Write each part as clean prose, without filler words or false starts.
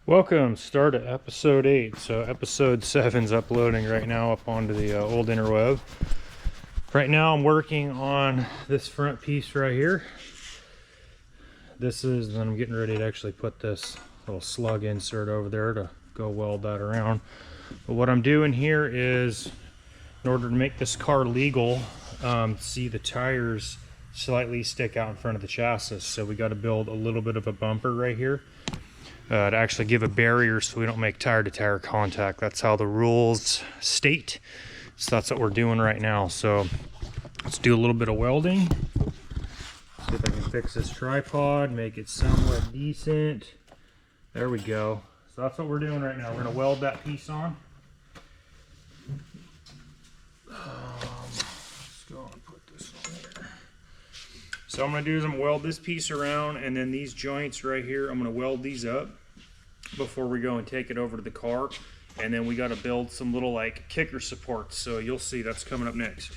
Welcome, start at episode 8. So episode 7's uploading right now up onto the old interweb. Right now I'm working on this front piece right here. Then I'm getting ready to actually put this little slug insert over there to go weld that around. But what I'm doing here is, in order to make this car legal, see the tires slightly stick out in front of the chassis. So we got to build a little bit of a bumper right here. To actually give a barrier so we don't make tire-to-tire contact. That's how the rules state. So that's what we're doing right now. So let's do a little bit of welding. See if I can fix this tripod, make it somewhat decent. There we go. So that's what we're doing right now. We're going to weld that piece on. Let's go and put this on there. So what I'm going to do is I'm going to weld this piece around, and then these joints right here, I'm going to weld these up before we go and take it over to the car. And then we got to build some little like kicker supports. So you'll see that's coming up next.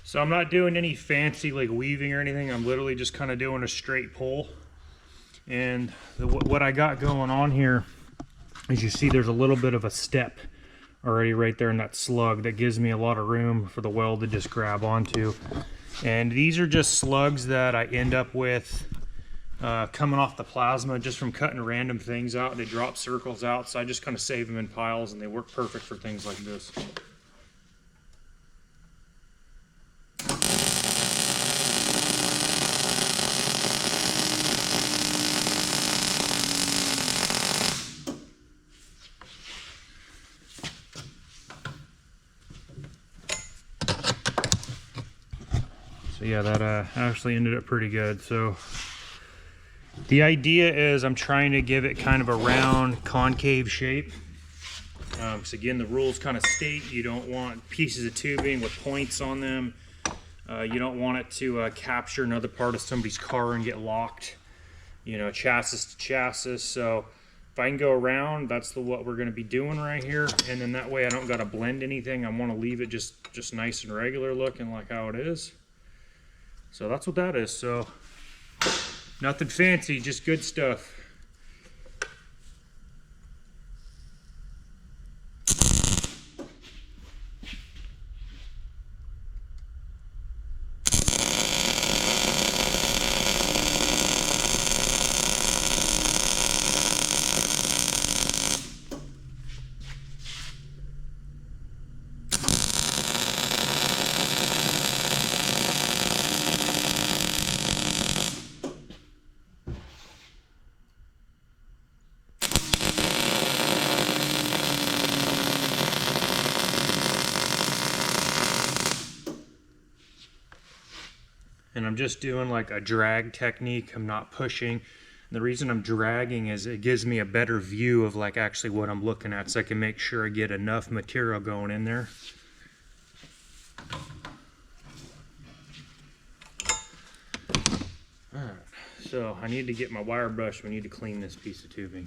So I'm not doing any fancy like weaving or anything. I'm literally just kind of doing a straight pull. And what I got going on here is, you see there's a little bit of a step already right there in that slug that gives me a lot of room for the weld to just grab onto. And these are just slugs that I end up with coming off the plasma just from cutting random things out. They drop circles out, so I just kind of save them in piles, and they work perfect for things like this. So yeah, that actually ended up pretty good. So the idea is I'm trying to give it kind of a round concave shape. Because again, the rules kind of state you don't want pieces of tubing with points on them. You don't want it to capture another part of somebody's car and get locked, you know, chassis to chassis. So if I can go around, that's what we're going to be doing right here. And then that way I don't got to blend anything. I want to leave it just nice and regular looking, like how it is. So that's what that is. So nothing fancy, just good stuff. And I'm just doing like a drag technique. I'm not pushing. And the reason I'm dragging is it gives me a better view of like actually what I'm looking at, so I can make sure I get enough material going in there. All right, so I need to get my wire brush. We need to clean this piece of tubing.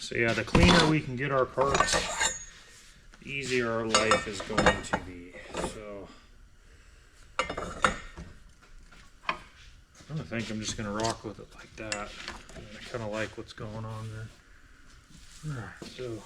So yeah, the cleaner we can get our parts, the easier our life is going to be. So I think I'm just gonna rock with it like that. I kind of like what's going on there. Alright, so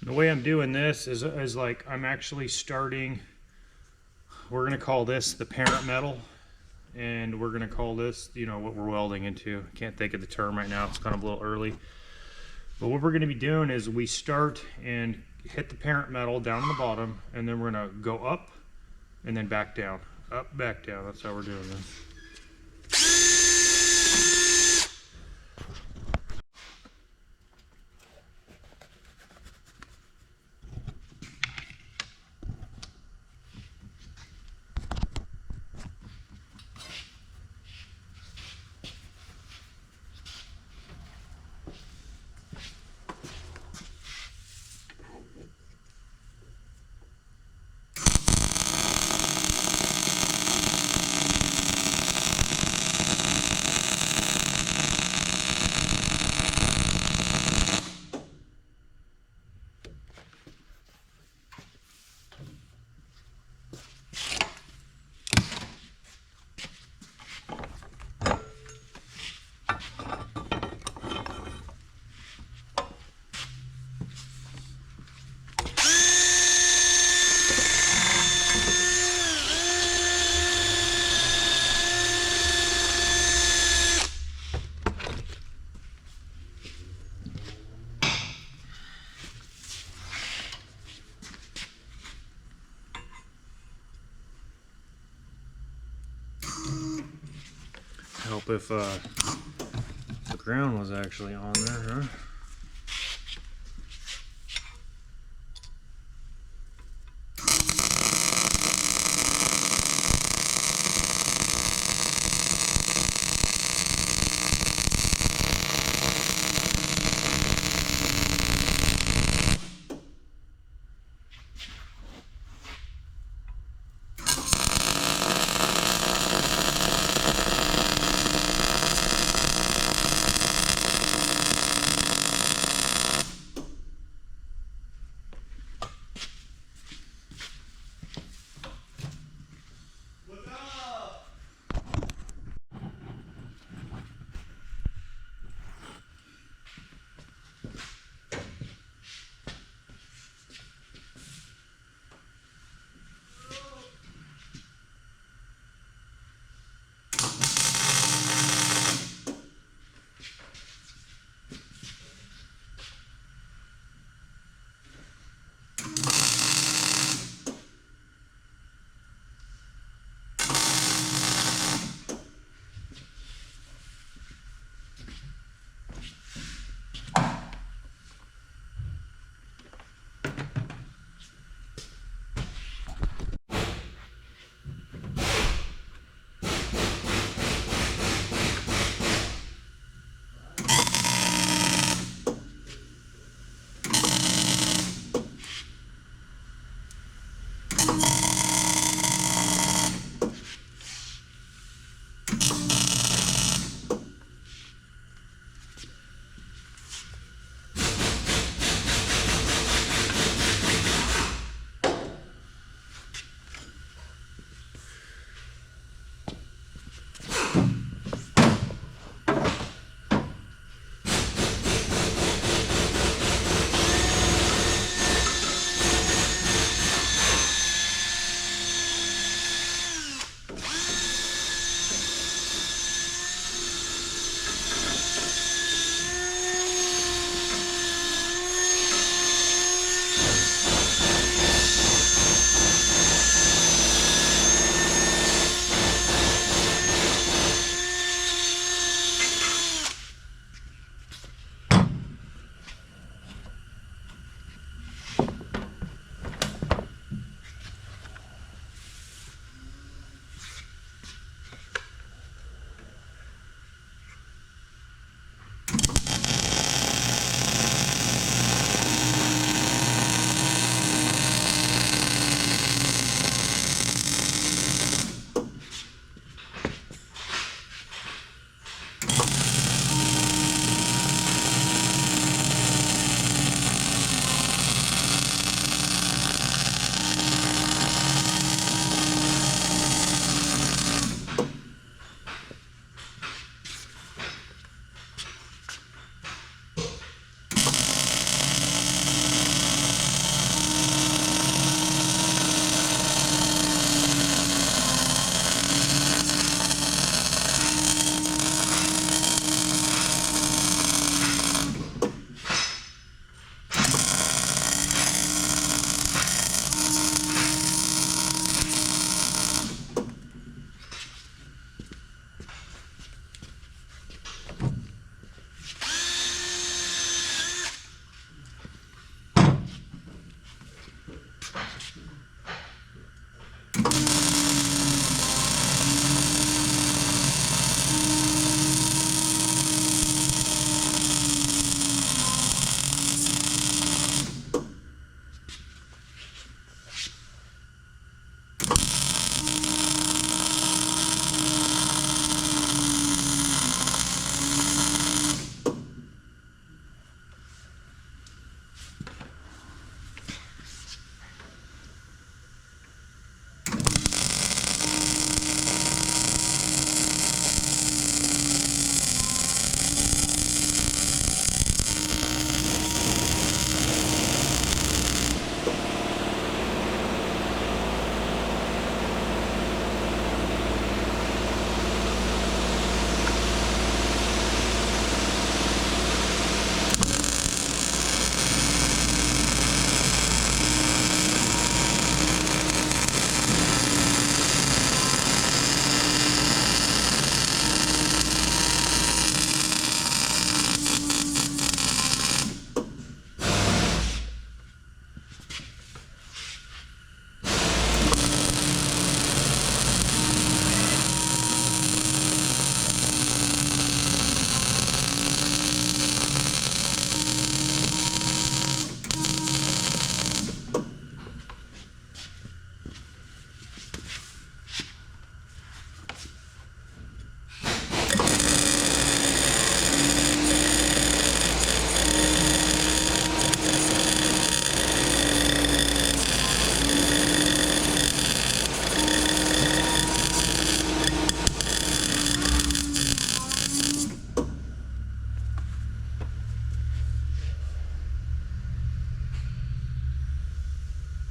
the way I'm doing this is like I'm actually starting, we're going to call this the parent metal, and we're going to call this, you know, what we're welding into. Can't think of the term right now, it's kind of a little early. But what we're going to be doing is we start and hit the parent metal down on the bottom, and then we're going to go up and then back down. Up, back down. That's how we're doing this. Help if the ground was actually on there, huh?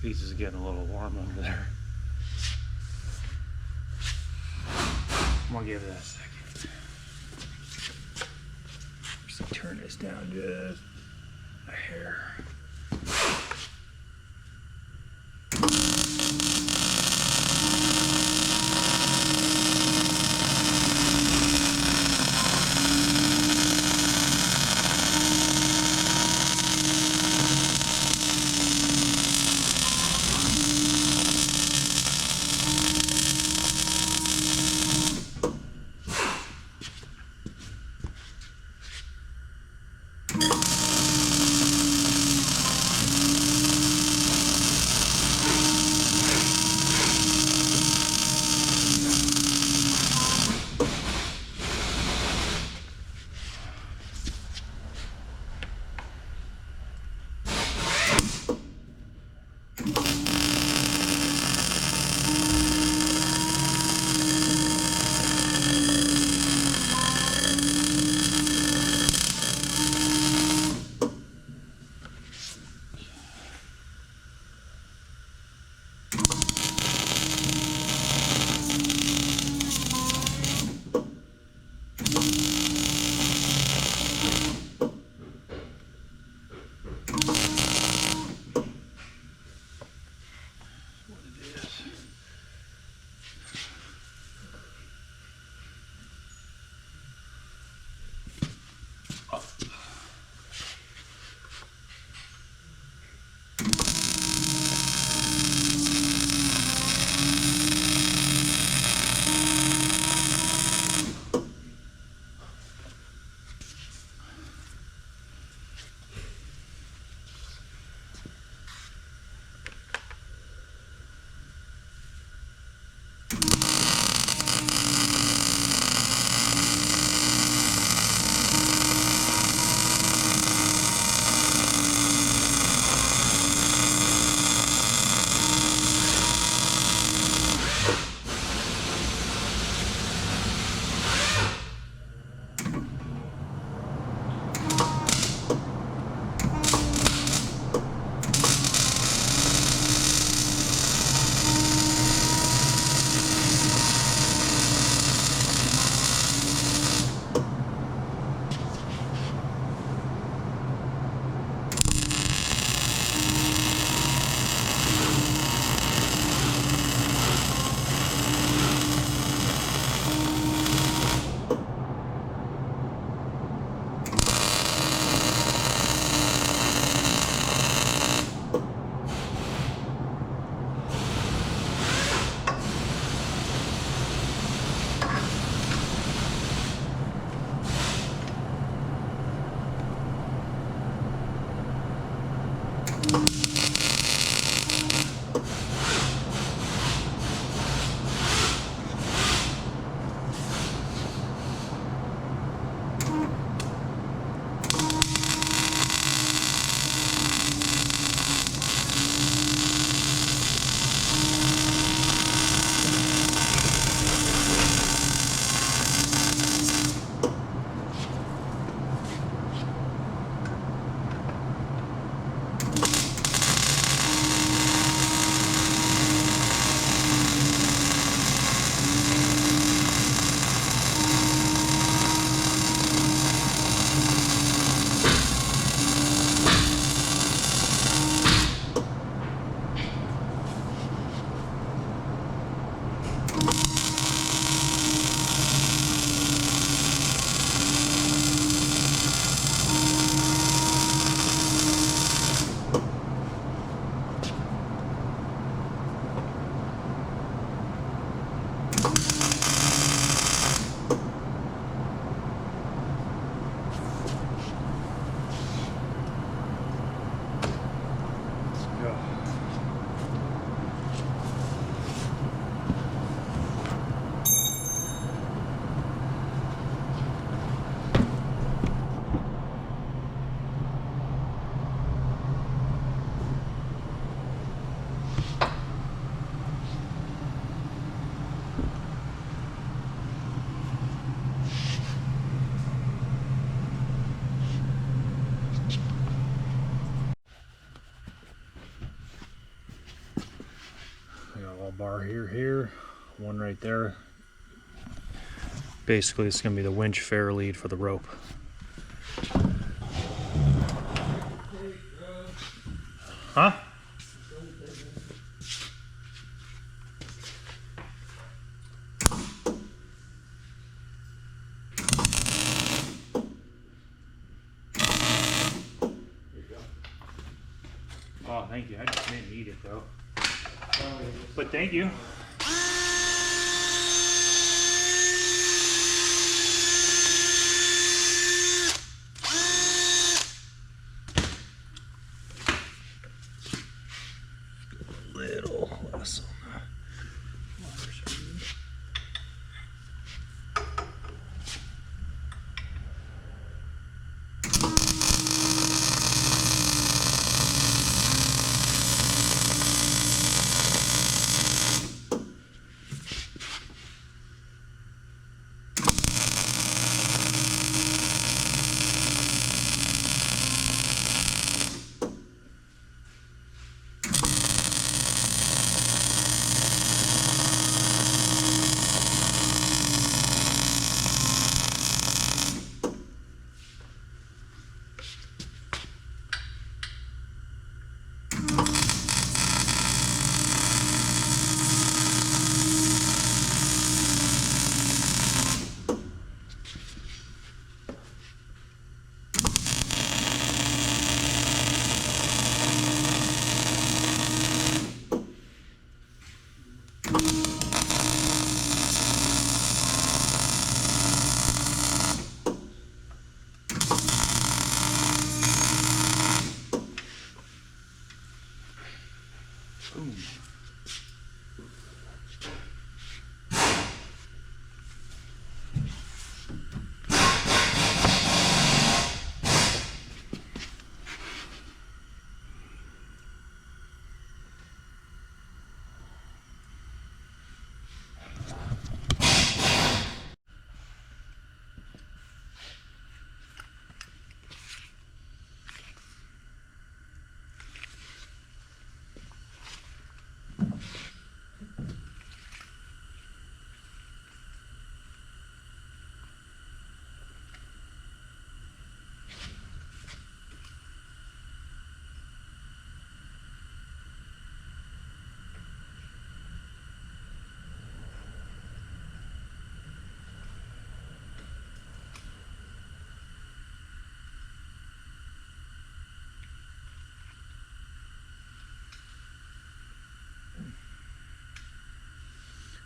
piece is getting a little warm under there. I'm gonna give it a second. Just turn this down just a hair. got a little bar here, one right there. Basically, it's going to be the winch fair lead for the rope. Huh? Oh, thank you. I just didn't need it though. But thank you. A little less on the water speed. Boom.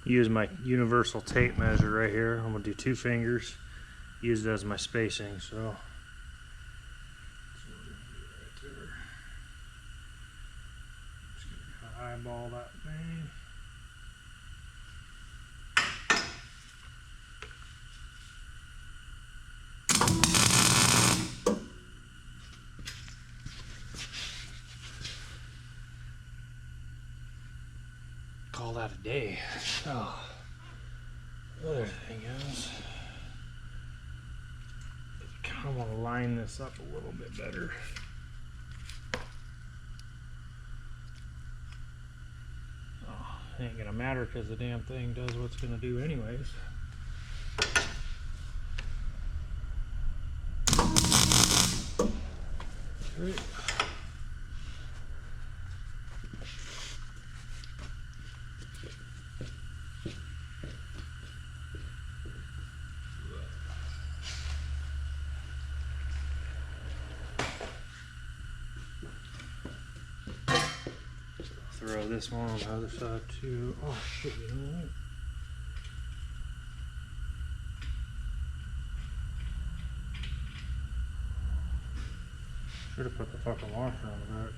Use my universal tape measure right here. I'm gonna do 2 fingers, use it as my spacing. So right there. Just gonna eyeball that thing. Call that a day. Oh, other thing is, I kind of want to line this up a little bit better. Oh, it ain't gonna matter because the damn thing does what it's gonna do anyways. Right. Throw this one on the other side too. Oh shit, you know what? Should have put the fucking washer on the back.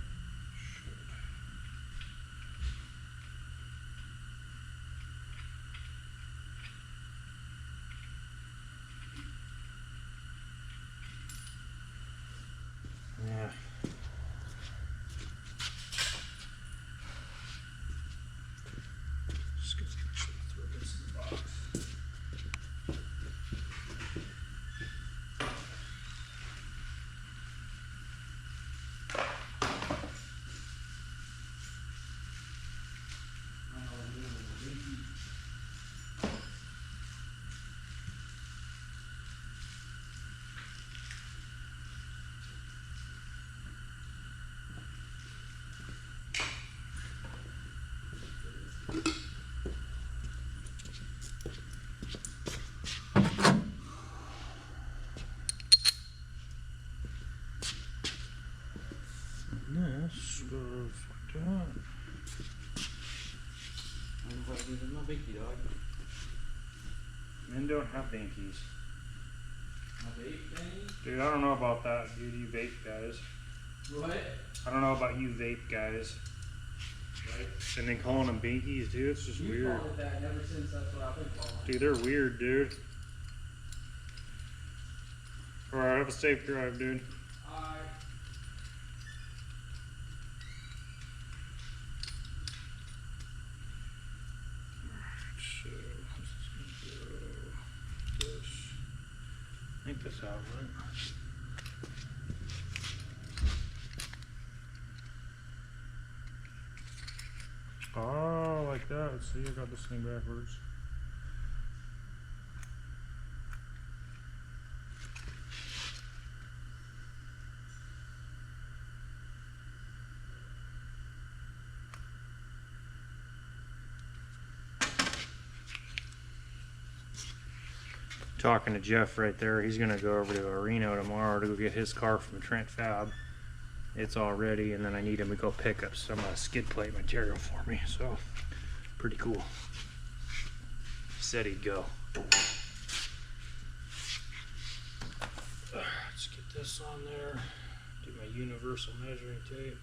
Yeah. Just gonna throw this in the box. And this goes like that. No binky, dog. Men don't have binkies. A vape thing? Dude, I don't know about that, dude. You vape guys. What? I don't know about you vape guys. Right? And then calling them binkies, dude. It's just weird. You called it that ever since that's what I've been calling it. Dude, they're weird, dude. Alright, have a safe drive, dude. Alright. So, this is gonna go this. I think this out, right? Oh, like that. See, I got this thing backwards. Talking to Jeff right there. He's gonna go over to Reno tomorrow to go get his car from Trent Fab. It's all ready, and then I need him to go pick up some skid plate material for me. So, pretty cool. Said he'd go. Let's get this on there. Do my universal measuring tape.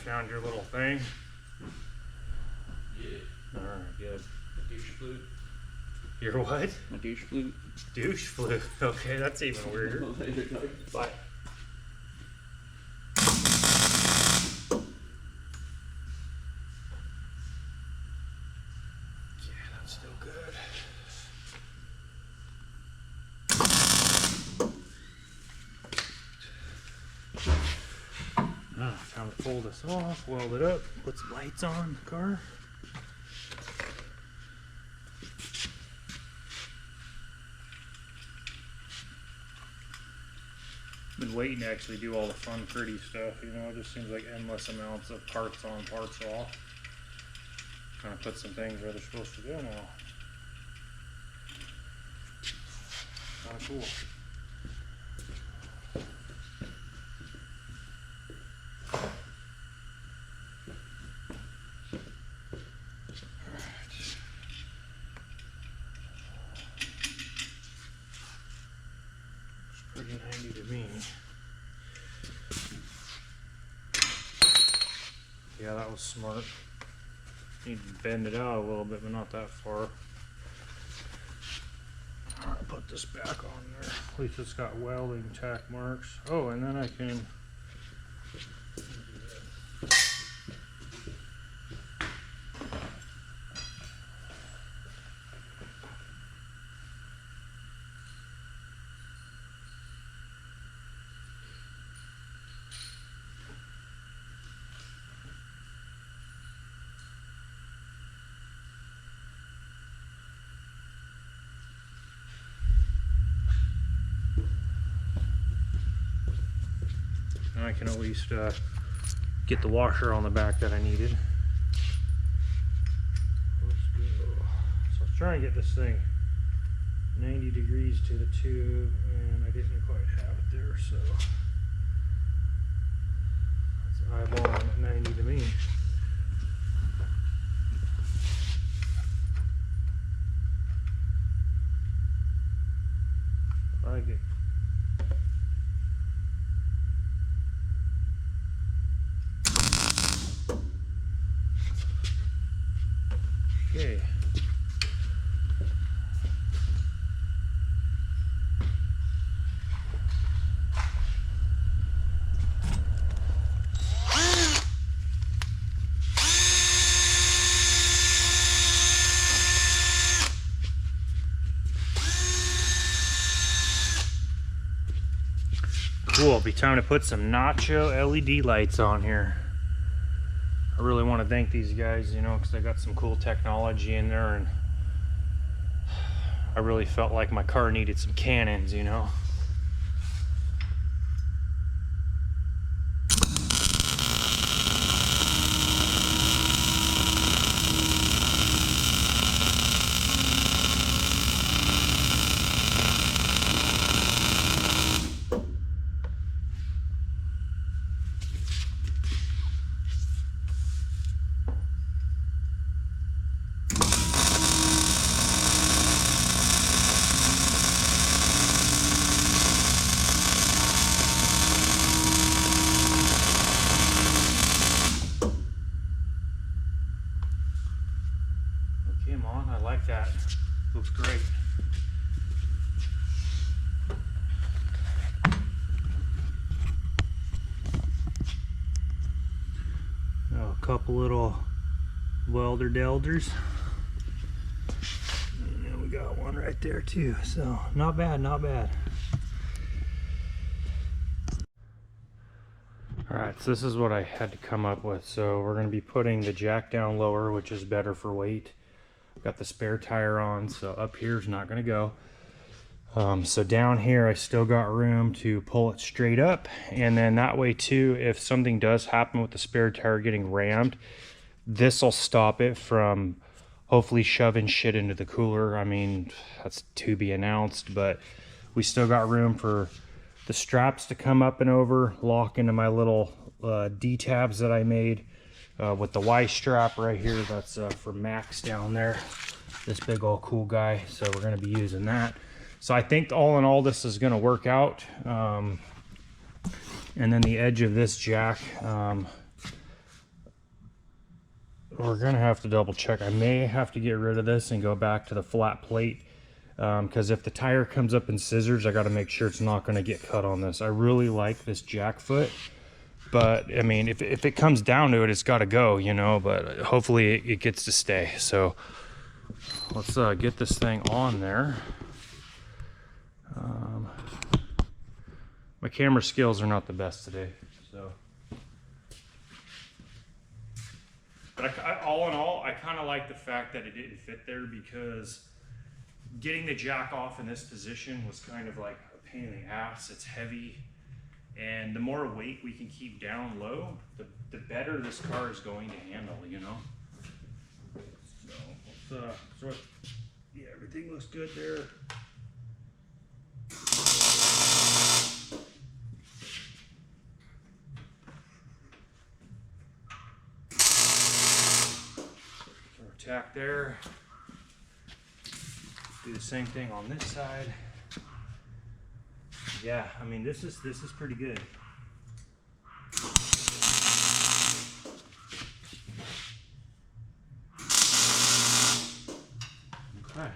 Found your little thing? Yeah. Alright, good. Douche flute. Your what? My douche flute. Douche flute. Okay, that's even weirder. Bye. Yeah, that's still good. Time to pull this off, weld it up, put some lights on the car. Been waiting to actually do all the fun, pretty stuff, you know, it just seems like endless amounts of parts on, parts off. Trying to put some things where they're supposed to go now. Kind of cool. Pretty handy to me. Yeah, that was smart. Need to bend it out a little bit, but not that far. Alright, put this back on there. At least it's got welding tack marks. Oh, and then I can at least get the washer on the back that I needed. Let's go. So let's try and get this thing 90 degrees to the tube, and I didn't quite have it there, so that's eyeballing at 90 to me. If I get okay. Cool, it'll be time to put some Nacho LED lights on here. I really want to thank these guys, you know, because they got some cool technology in there, and I really felt like my car needed some cannons, you know. Come on, I like that. Looks great. Oh, a couple little welder delders. And then we got one right there too. So not bad, not bad. Alright, so this is what I had to come up with. So we're going to be putting the jack down lower, which is better for weight. Got the spare tire on, so up here is not going to go. So down here I still got room to pull it straight up, and then that way too, if something does happen with the spare tire getting rammed, this will stop it from hopefully shoving shit into the cooler. I mean, that's to be announced, but we still got room for the straps to come up and over, lock into my little D-tabs that I made. With the Y strap right here, that's for Max down there, this big old cool guy, so we're going to be using that. So I think all in all this is going to work out. And then the edge of this jack, we're going to have to double check. I may have to get rid of this and go back to the flat plate, because if the tire comes up in scissors, I got to make sure it's not going to get cut on this. I really like this jack foot. But I mean, if it comes down to it, it's got to go, you know, but hopefully it gets to stay. So let's get this thing on there. My camera skills are not the best today, so. But all in all, I kind of like the fact that it didn't fit there, because getting the jack off in this position was kind of like a pain in the ass. It's heavy. And the more weight we can keep down low, the better this car is going to handle, you know. So yeah, everything looks good there. Tack there. Do the same thing on this side. Yeah, I mean, this is pretty good. Okay.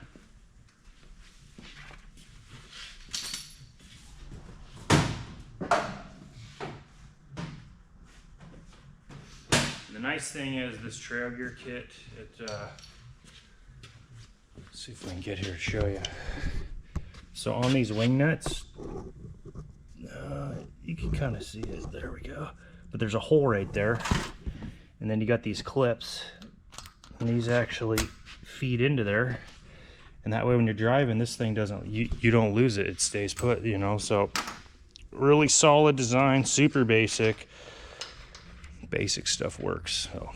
The nice thing is this trail gear kit, let's see if we can get here to show you. So on these wing nuts, you can kind of see it, there we go. But there's a hole right there. And then you got these clips, and these actually feed into there. And that way when you're driving, this thing doesn't, you don't lose it, it stays put, you know. So really solid design, super basic. Basic stuff works, so.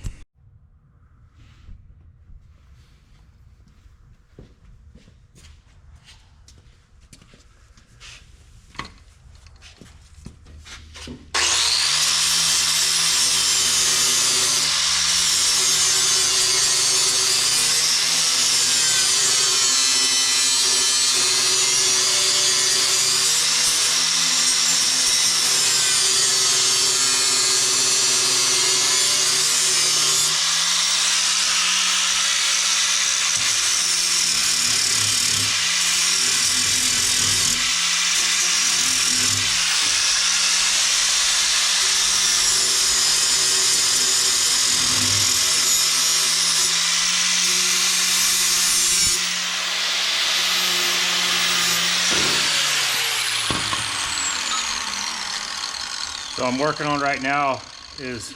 So I'm working on right now is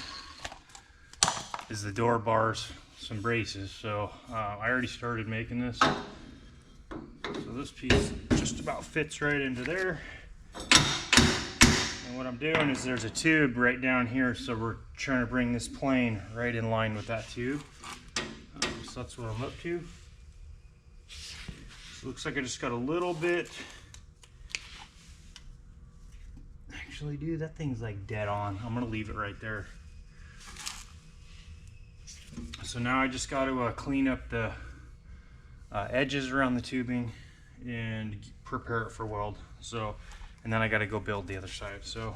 the door bars, some braces. So I already started making this. So this piece just about fits right into there. And what I'm doing is there's a tube right down here, so we're trying to bring this plane right in line with that tube. So that's what I'm up to. So it looks like I just got a little bit. Actually, dude, that thing's like dead on. I'm gonna leave it right there. So now I just got to clean up the edges around the tubing and prepare it for weld. So, and then I got to go build the other side. So.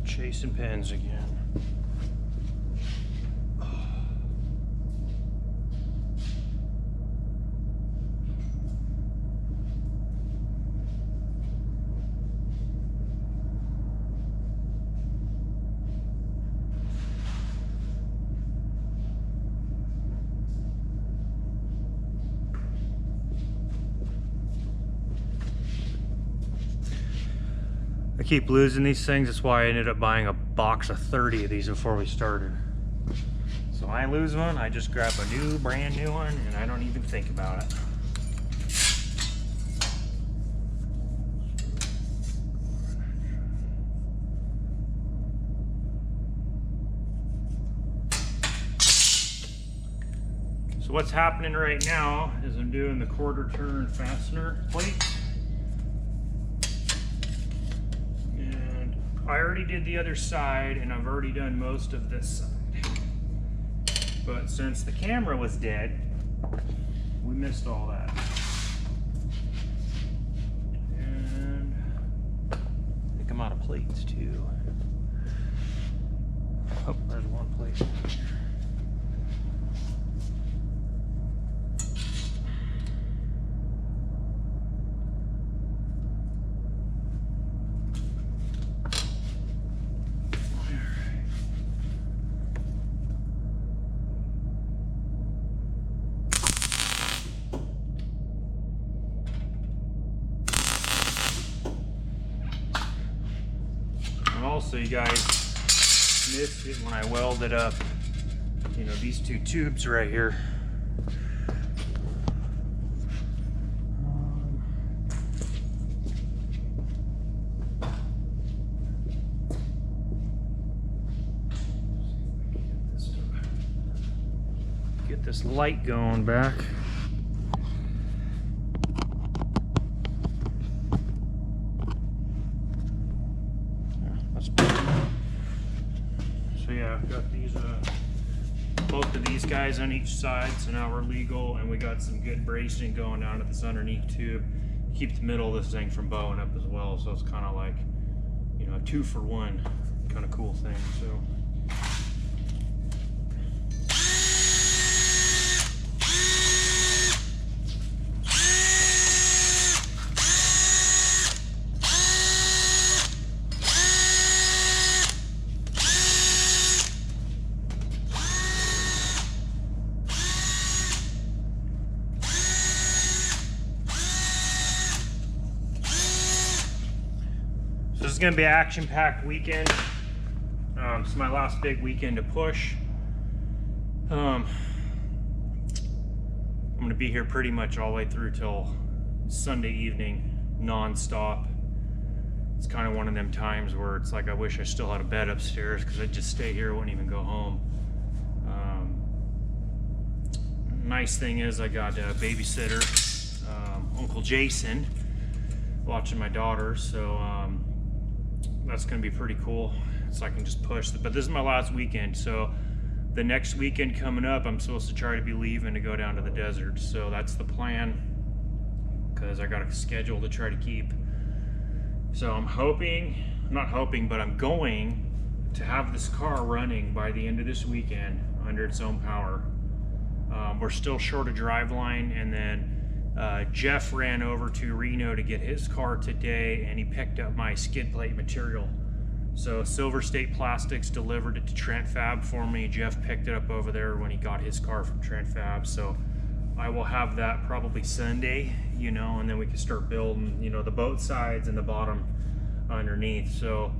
Chasing pins again. I keep losing these things. That's why I ended up buying a box of 30 of these before we started. So I lose one, I just grab a new, brand new one, and I don't even think about it. So what's happening right now is I'm doing the quarter turn fastener plates. I already did the other side, and I've already done most of this side. But since the camera was dead, we missed all that. And I think I'm out of plates too. Oh, there's one plate. Also, you guys missed it when I welded up, you know, these two tubes right here. Get this light going back. So yeah, I've got these, both of these guys on each side, so now we're legal, and we got some good bracing going down to this underneath tube. Keep the middle of this thing from bowing up as well, so it's kind of like, you know, a 2-for-1 kind of cool thing. So. This is going to be an action-packed weekend. It's my last big weekend to push. I'm going to be here pretty much all the way through till Sunday evening, non-stop. It's kind of one of them times where it's like I wish I still had a bed upstairs, because I'd just stay here, wouldn't even go home. Nice thing is I got a babysitter, Uncle Jason, watching my daughter, so that's going to be pretty cool. So I can just push. But this is my last weekend, so the next weekend coming up, I'm supposed to try to be leaving to go down to the desert. So that's the plan. because I got a schedule to try to keep. So I'm not hoping, but I'm going to have this car running by the end of this weekend under its own power. We're still short a driveline, and then Jeff ran over to Reno to get his car today, and he picked up my skid plate material. So Silver State Plastics delivered it to Trent Fab for me. Jeff picked it up over there when he got his car from Trent Fab. So I will have that probably Sunday, you know, and then we can start building, you know, the both sides and the bottom underneath. So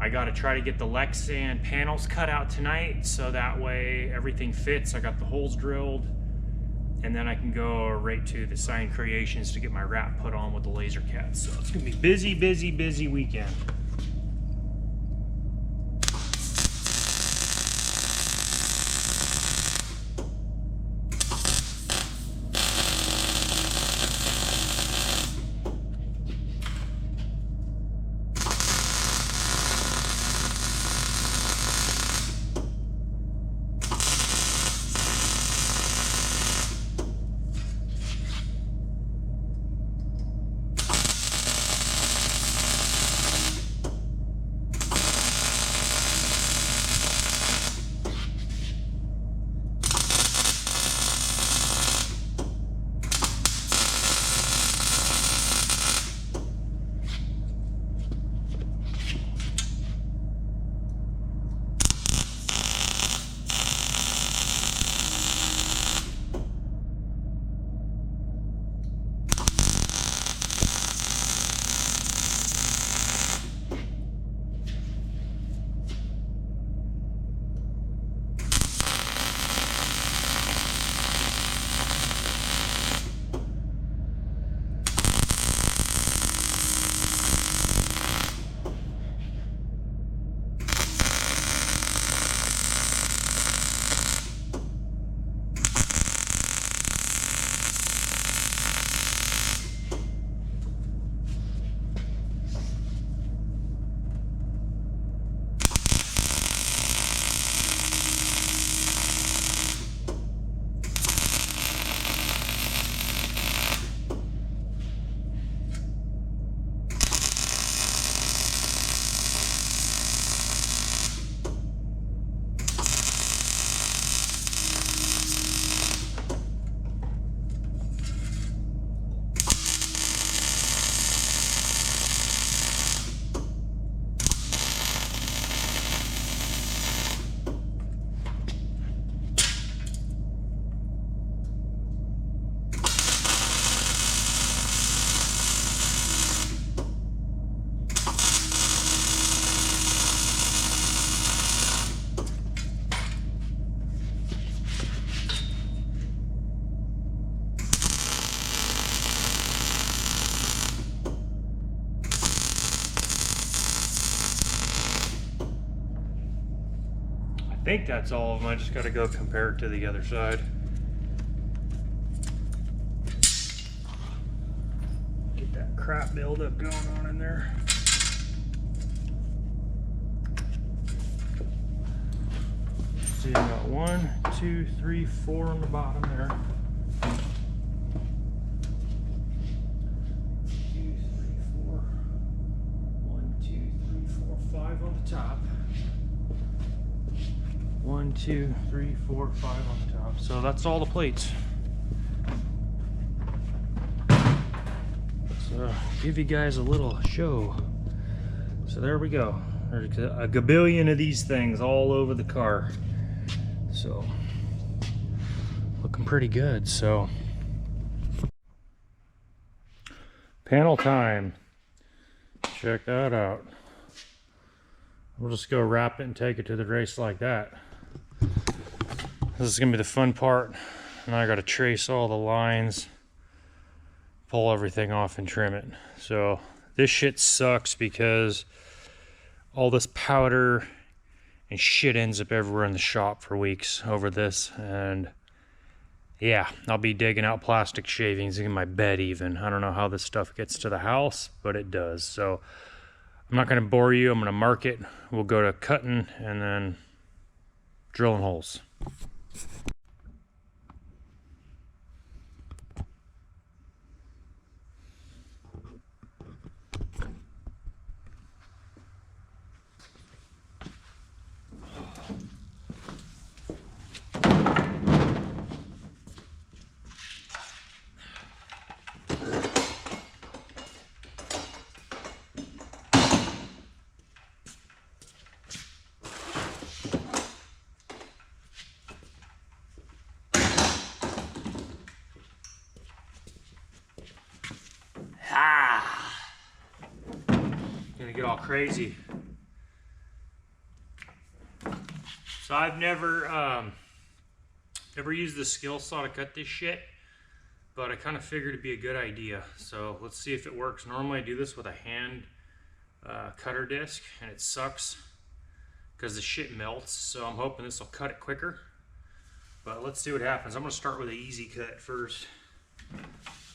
I got to try to get the Lexan panels cut out tonight, so that way everything fits. I got the holes drilled, and then I can go right to the Sign Creations to get my wrap put on with the laser cats. So it's gonna be busy, busy, busy weekend. I think that's all of them. I just got to go compare it to the other side. Get that crap buildup going on in there. See, I got 1, 2, 3, 4 on the bottom there. 2, 3, 4. 1, 2, 3, 4, 5 on the top. 1, 2, 3, 4, 5 on the top. So that's all the plates. Let's give you guys a little show. So there we go. There's a gabillion of these things all over the car. So looking pretty good. So panel time. Check that out. We'll just go wrap it and take it to the race like that. This is gonna be the fun part. Now I gotta trace all the lines, pull everything off and trim it. So this shit sucks because all this powder and shit ends up everywhere in the shop for weeks over this. And yeah, I'll be digging out plastic shavings in my bed even. I don't know how this stuff gets to the house, but it does. So I'm not gonna bore you. I'm gonna mark it. We'll go to cutting and then drilling holes. gonna get all crazy. So I've never used the skill saw to cut this shit, but I kind of figured it'd be a good idea. So let's see if it works. Normally I do this with a hand cutter disc, and it sucks because the shit melts. So I'm hoping this will cut it quicker. But let's see what happens. I'm gonna start with an easy cut first.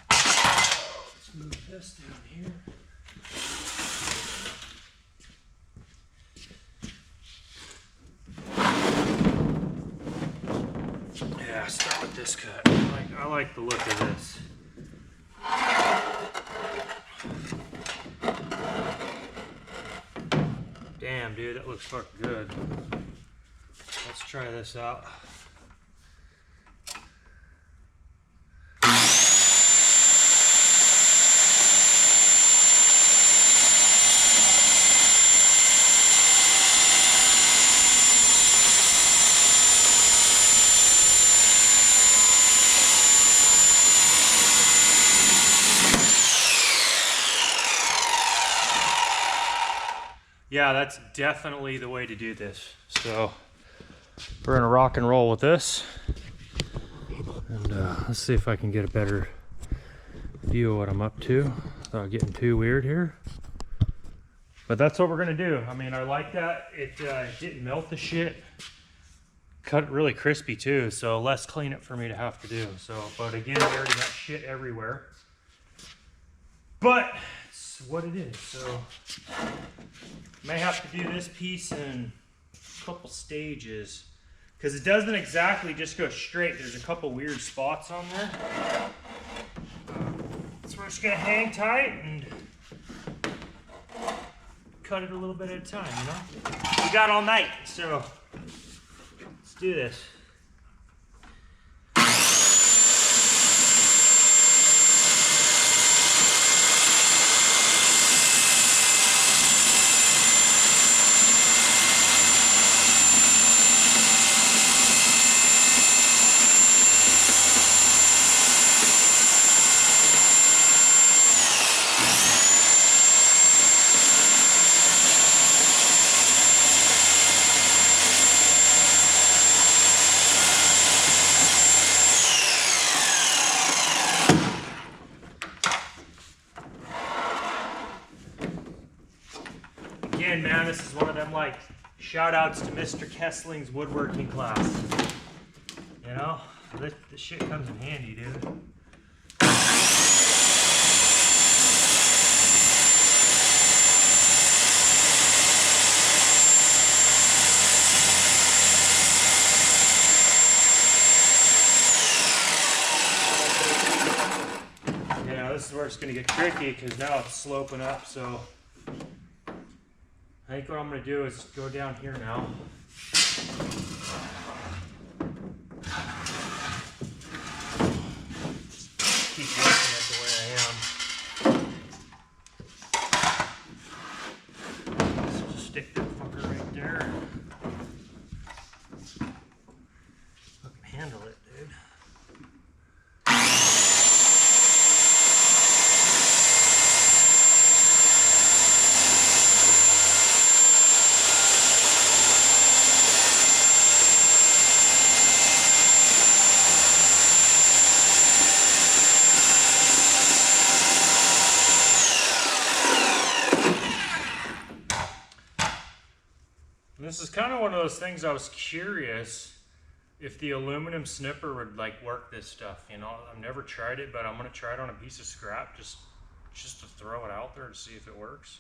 Let's move this down here. Yeah, start with this cut. I like the look of this. Damn, dude, that looks fucking good. Let's try this out. Yeah, that's definitely the way to do this. So we're gonna rock and roll with this, and let's see if I can get a better view of what I'm up to without getting too weird here. But that's what we're gonna do. I mean, I like that it didn't melt the shit. Cut it really crispy too, so less cleanup for me to have to do. So, but again, I already got shit everywhere. But it's what it is. So may have to do this piece in a couple stages, because it doesn't exactly just go straight. There's a couple weird spots on there. So we're just gonna hang tight and cut it a little bit at a time, you know? We got all night, so let's do this. Again, man, this is one of them, like, shout outs to Mr. Kessling's woodworking class. You know, this shit comes in handy, dude. Yeah, this is where it's gonna get tricky, because now it's sloping up, so I think what I'm going to do is go down here now. Keep working it the way I am. So just stick that fucker right there. Fucking handle it, dude. This is kind of one of those things I was curious if the aluminum snipper would like work this stuff, you know. I've never tried it, but I'm gonna try it on a piece of scrap just to throw it out there to see if it works.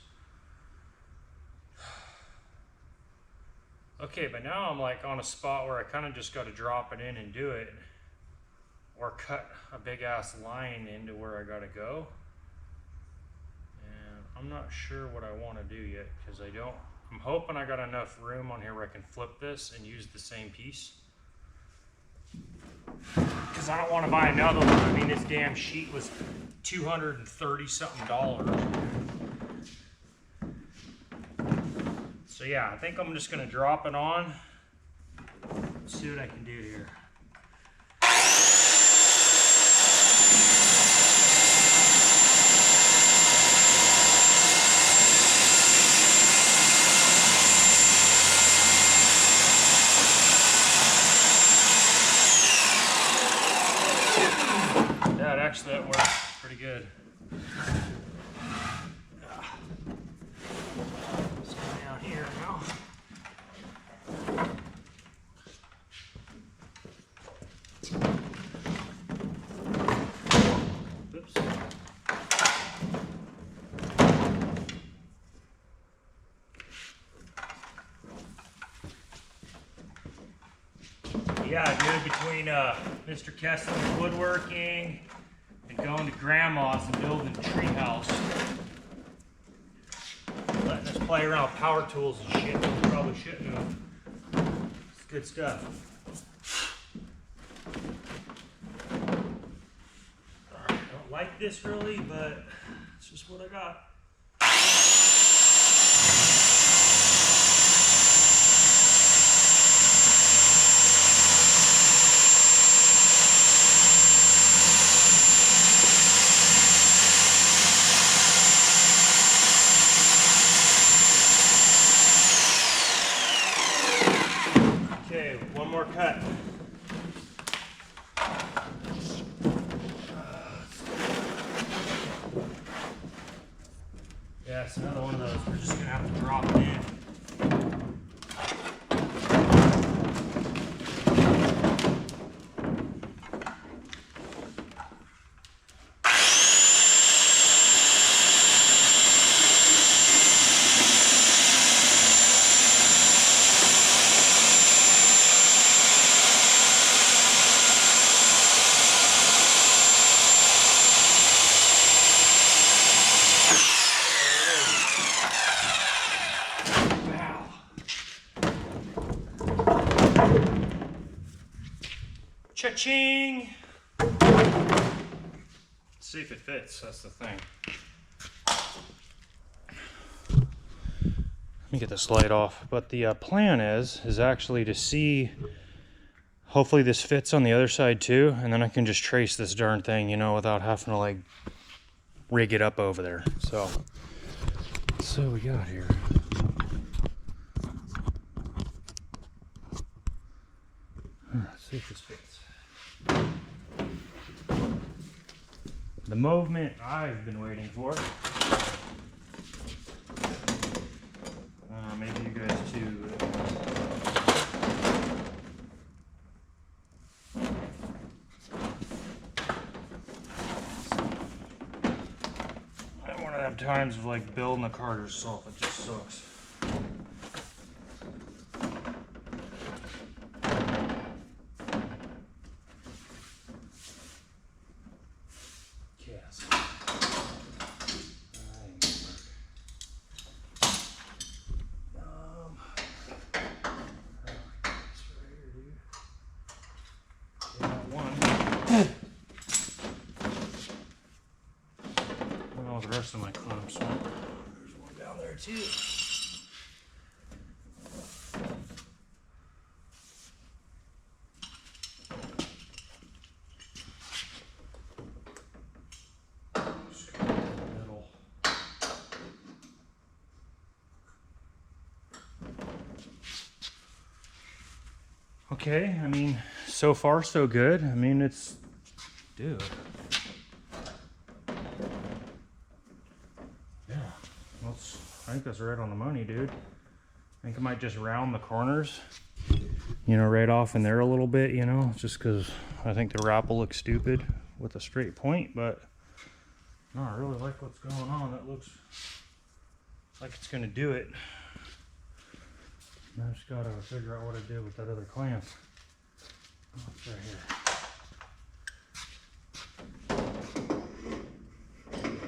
Okay, but now I'm like on a spot where I kind of just got to drop it in and do it, or cut a big ass line into where I gotta go. And I'm not sure what I want to do yet, because I'm hoping I got enough room on here where I can flip this and use the same piece. Because I don't want to buy another one. I mean, this damn sheet was $230 something. So yeah, I think I'm just going to drop it on. See what I can do here. actually that works pretty good. Let's go down here now. Oops. Yeah, dude, between Mr. Kessler's woodworking and going to Grandma's and building a tree house, letting us play around with power tools and shit that we probably shouldn't have. It's good stuff. I don't like this really, but it's just what I got. Okay, one more cut. Yeah, it's another one of those. We're just gonna have to drop it in. Cha-ching! Let's see if it fits, that's the thing. Let me get this light off. But the plan is actually to see, hopefully this fits on the other side too, and then I can just trace this darn thing, you know, without having to like rig it up over there. So, let's see what we got here. Let's see if this fits. The movement I've been waiting for. Maybe you guys too. I want to have times of like building a cart yourself. It just sucks. Well, the rest of my clamps. There's one down there too. Okay, I mean, so far so good. I mean, it's, dude. Yeah, I think that's right on the money, dude. I think I might just round the corners, you know, right off in there a little bit, you know, just because I think the wrap will look stupid with a straight point, but no, I really like what's going on. That looks like it's going to do it. I just gotta figure out what I did with that other clamp. Oh, it's right here.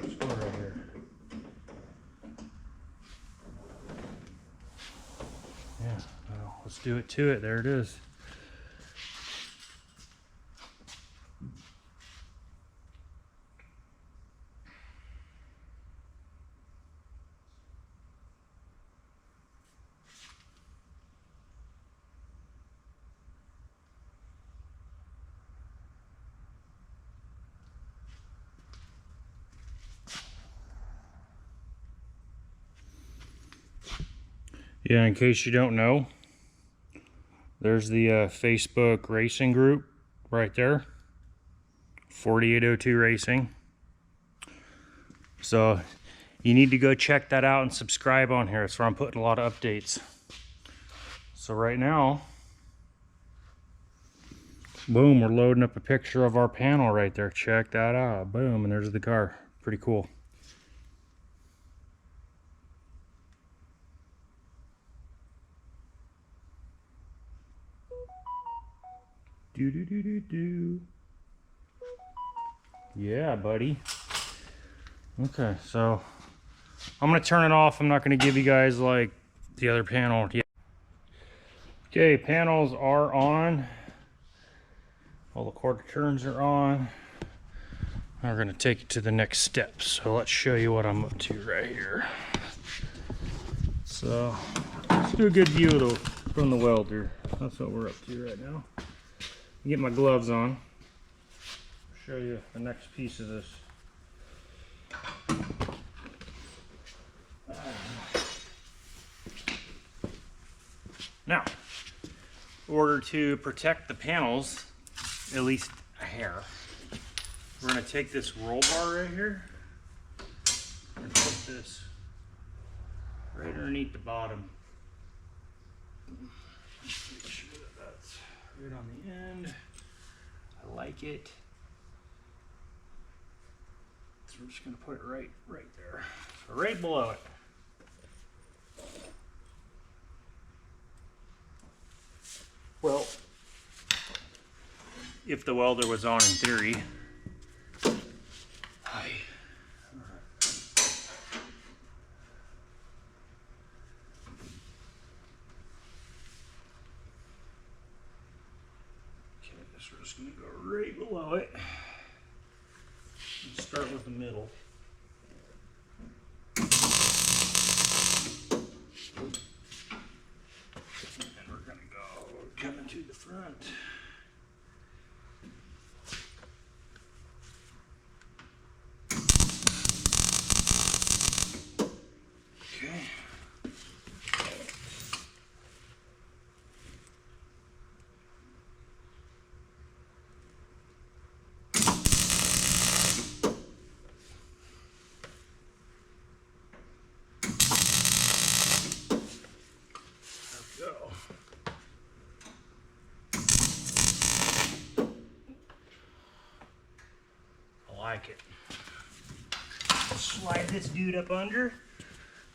Let's go right here. Yeah, well, let's do it to it. There it is. Yeah, in case you don't know, there's the Facebook racing group right there. 4802 Racing. So you need to go check that out and subscribe on here. That's where I'm putting a lot of updates. So right now, boom, we're loading up a picture of our panel right there. Check that out. Boom, and there's the car. Pretty cool. Do. Yeah, buddy. Okay, so I'm gonna turn it off. I'm not gonna give you guys like the other panel yet. Okay, panels are on. All the quarter turns are on. Now we're gonna take it to the next step. So let's show you what I'm up to right here. So let's do a good view though from the welder. That's what we're up to right now. Get my gloves on. Show you the next piece of this. Now, in order to protect the panels, at least a hair, we're going to take this roll bar right here and put this right underneath the bottom. Make sure that that's right on the end. I like it. So we're just going to put it right there. So right below it. Well, if the welder was on in theory. Hi. All right. Okay, so we're just going to go right below it. Let's start with the middle. And we're going to go coming to the front. Okay. Like it. Slide this dude up under.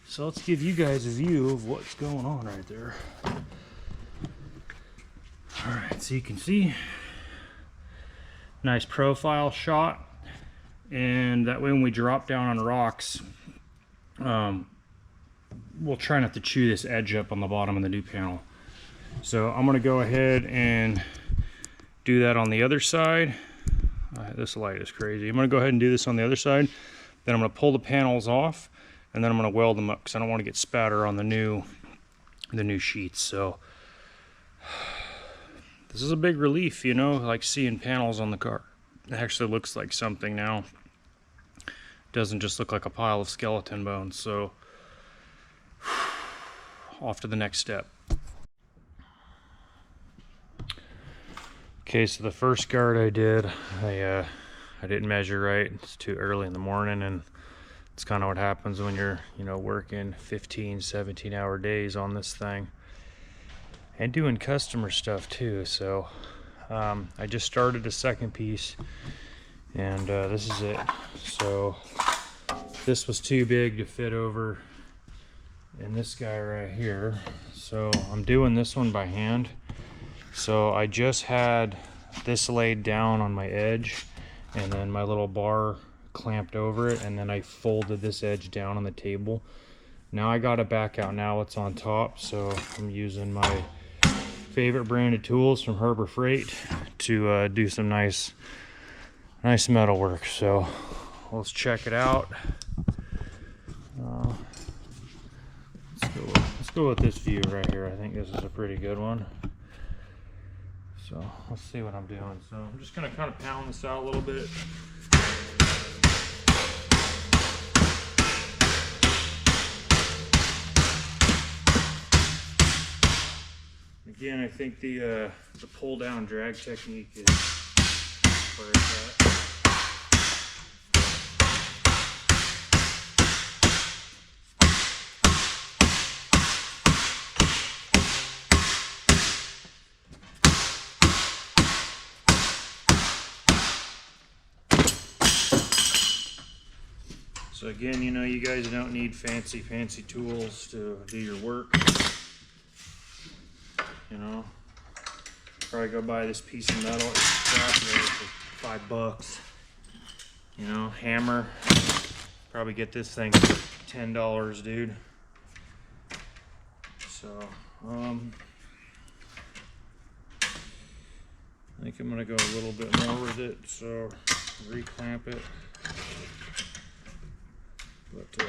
So let's give you guys a view of what's going on right there. All right, so you can see nice profile shot, and that way when we drop down on rocks, we'll try not to chew this edge up on the bottom of the new panel. So I'm gonna go ahead and do that on the other side. This light is crazy. I'm going to go ahead and do this on the other side. Then I'm going to pull the panels off, and then I'm going to weld them up because I don't want to get spatter on the new sheets. So this is a big relief, you know, like seeing panels on the car. It actually looks like something now. It doesn't just look like a pile of skeleton bones. So off to the next step. Okay, so the first guard I did, I didn't measure right. It's too early in the morning, and it's kind of what happens when you're, you know, working 15, 17-hour days on this thing and doing customer stuff too. So I just started a second piece, and this is it. So this was too big to fit over in this guy right here. So I'm doing this one by hand. So I just had this laid down on my edge, and then my little bar clamped over it, and then I folded this edge down on the table. Now I got it back out. Now it's on top, so I'm using my favorite branded tools from Harbor Freight to do some nice metal work. So let's check it out. Let's go with this view right here. I think this is a pretty good one. So let's see what I'm doing. So I'm just going to kind of pound this out a little bit. Again, I think the pull down drag technique is where it's at. So again, you know, you guys don't need fancy tools to do your work. You know, probably go buy this piece of metal at scrap yard for $5. You know, hammer, probably get this thing for $10, dude. So, I think I'm gonna go a little bit more with it. So, reclamp it. But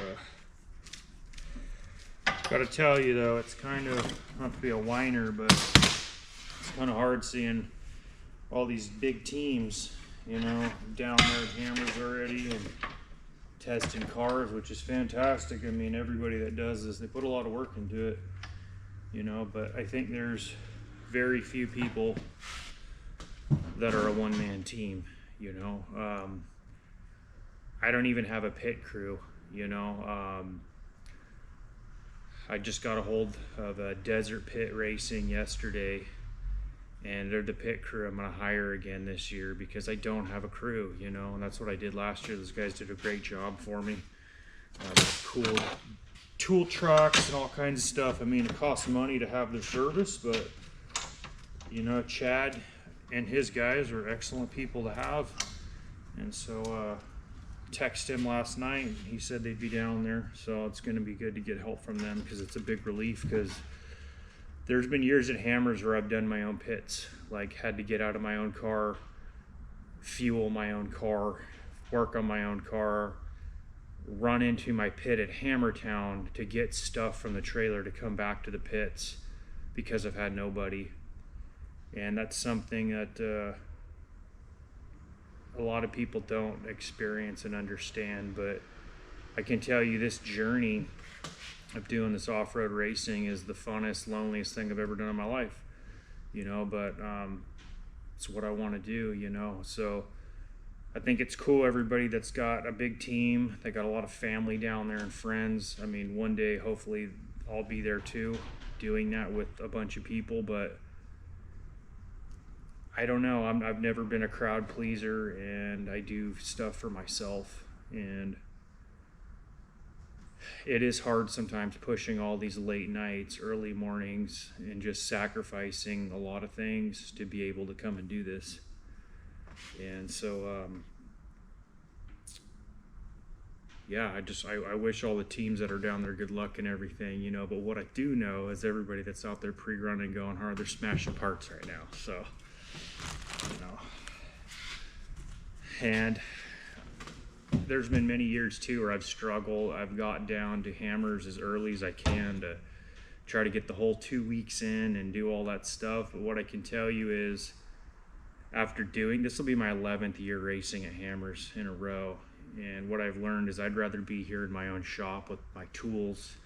gotta tell you though, it's kind of, not to be a whiner, but it's kind of hard seeing all these big teams, you know, down there at Hammers already and testing cars, which is fantastic. I mean, everybody that does this, they put a lot of work into it, you know, but I think there's very few people that are a one-man team, you know. I don't even have a pit crew, you know. I just got a hold of a Desert Pit Racing yesterday, and they're the pit crew I'm gonna hire again this year because I don't have a crew, you know, and that's what I did last year. Those guys did a great job for me. Cool tool trucks and all kinds of stuff. I mean, it costs money to have their service, but you know, Chad and his guys are excellent people to have. And so texted him last night and he said they'd be down there, so it's going to be good to get help from them because it's a big relief. Because there's been years at Hammers where I've done my own pits, like had to get out of my own car, fuel my own car, work on my own car, run into my pit at Hammertown to get stuff from the trailer to come back to the pits because I've had nobody. And that's something that a lot of people don't experience and understand, but I can tell you this journey of doing this off-road racing is the funnest, loneliest thing I've ever done in my life, you know, but it's what I want to do, you know. So I think it's cool, everybody that's got a big team, they got a lot of family down there and friends. I mean, one day hopefully I'll be there too, doing that with a bunch of people, but I don't know. I've never been a crowd pleaser, and I do stuff for myself, and it is hard sometimes pushing all these late nights, early mornings, and just sacrificing a lot of things to be able to come and do this. And so yeah, I wish all the teams that are down there good luck and everything, you know, but what I do know is everybody that's out there pre-running going hard, they're smashing parts right now. So, you know, and there's been many years too where I've struggled. I've got down to Hammers as early as I can to try to get the whole 2 weeks in and do all that stuff. But what I can tell you is, after doing this, will be my 11th year racing at Hammers in a row, and what I've learned is I'd rather be here in my own shop with my tools,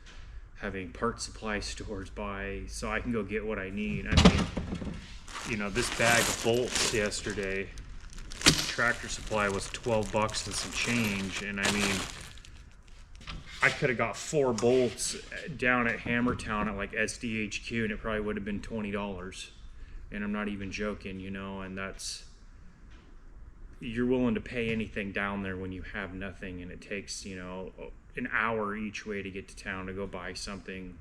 having part supply stores by, so I can go get what I need. I mean, you know, this bag of bolts yesterday, Tractor Supply, was 12 bucks and some change, and I mean, I could have got 4 bolts down at Hammertown at like SDHQ, and it probably would have been $20. And I'm not even joking, you know, and that's, you're willing to pay anything down there when you have nothing, and it takes, you know, an hour each way to get to town to go buy something.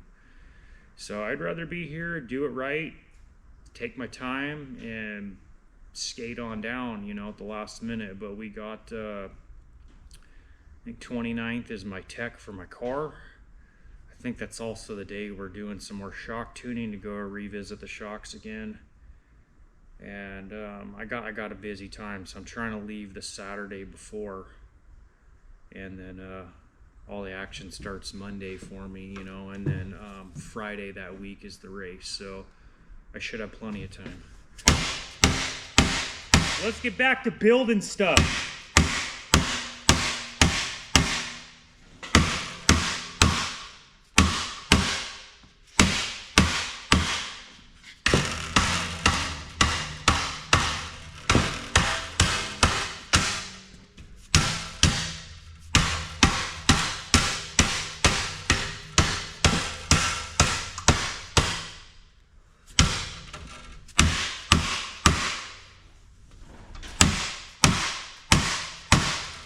So I'd rather be here, do it right, take my time, and skate on down, you know, at the last minute. But we got, I think 29th is my tech for my car. I think that's also the day we're doing some more shock tuning to go revisit the shocks again. And I got a busy time, so I'm trying to leave the Saturday before, and then all the action starts Monday for me, you know, and then Friday that week is the race, so I should have plenty of time. Let's get back to building stuff.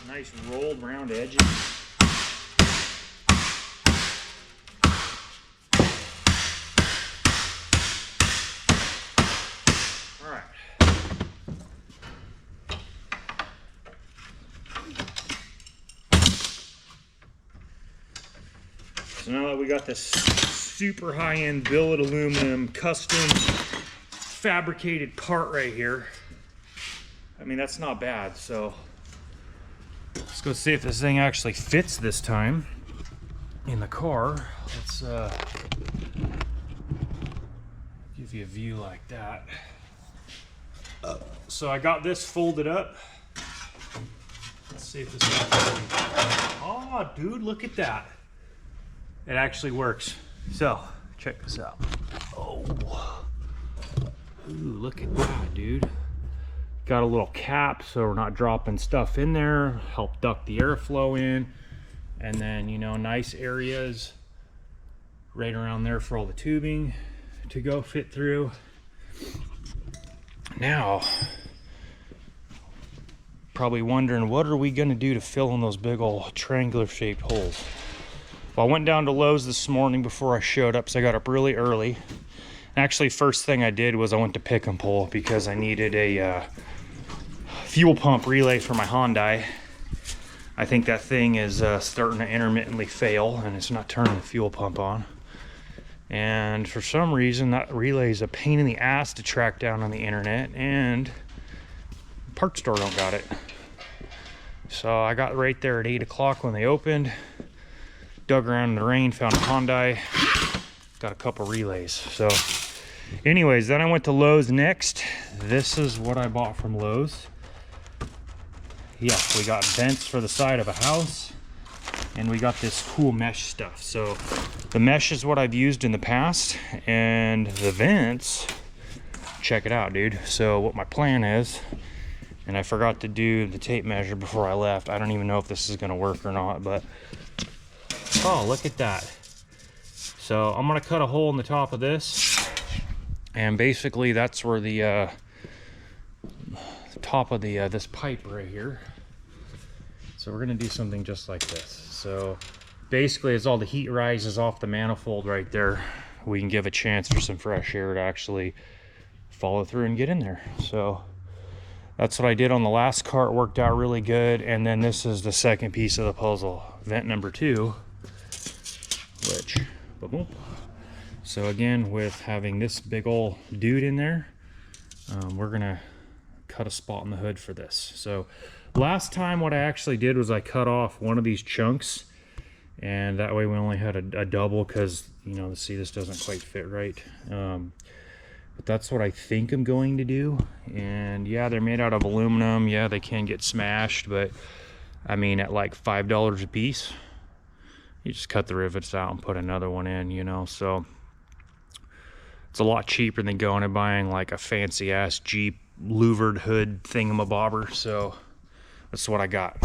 Nice rolled round edges. So now that we got this super high-end billet aluminum custom fabricated part right here, I mean, that's not bad. So let's go see if this thing actually fits this time in the car. Let's give you a view like that. So I got this folded up. Let's see if this actually... Oh, dude, look at that. It actually works. So, check this out. Oh. Ooh, look at that, dude. Got a little cap so we're not dropping stuff in there. Help duct the airflow in. And then, you know, nice areas right around there for all the tubing to go fit through. Now, probably wondering, what are we gonna do to fill in those big old triangular shaped holes? Well, I went down to Lowe's this morning before I showed up, so I got up really early. Actually, first thing I did was I went to pick and pull because I needed a fuel pump relay for my Hyundai. I think that thing is starting to intermittently fail and it's not turning the fuel pump on. And for some reason, that relay is a pain in the ass to track down on the internet, and parts store don't got it. So I got right there at 8 o'clock when they opened, dug around in the rain, found a Hyundai, got a couple relays. So anyways, then I went to Lowe's next. This is what I bought from Lowe's. Yeah, we got vents for the side of a house, and we got this cool mesh stuff. So the mesh is what I've used in the past, and the vents, check it out, dude. So what my plan is, and I forgot to do the tape measure before I left. I don't even know if this is gonna work or not, but oh, look at that. So I'm gonna cut a hole in the top of this, and basically that's where the top of the this pipe right here. So we're gonna do something just like this. So basically, as all the heat rises off the manifold right there, we can give a chance for some fresh air to actually follow through and get in there. So that's what I did on the last car. It worked out really good. And then this is the second piece of the puzzle, vent number 2, which, boom. So again, with having this big old dude in there, we're gonna cut a spot in the hood for this. So last time what I actually did was I cut off one of these chunks, and that way we only had a double, because, you know, see, this doesn't quite fit right. But that's what I think I'm going to do. And yeah, they're made out of aluminum. Yeah, they can get smashed, but I mean, at like $5 a piece, you just cut the rivets out and put another one in, you know. So it's a lot cheaper than going and buying like a fancy ass Jeep louvered hood thingamabobber. So that's what I got.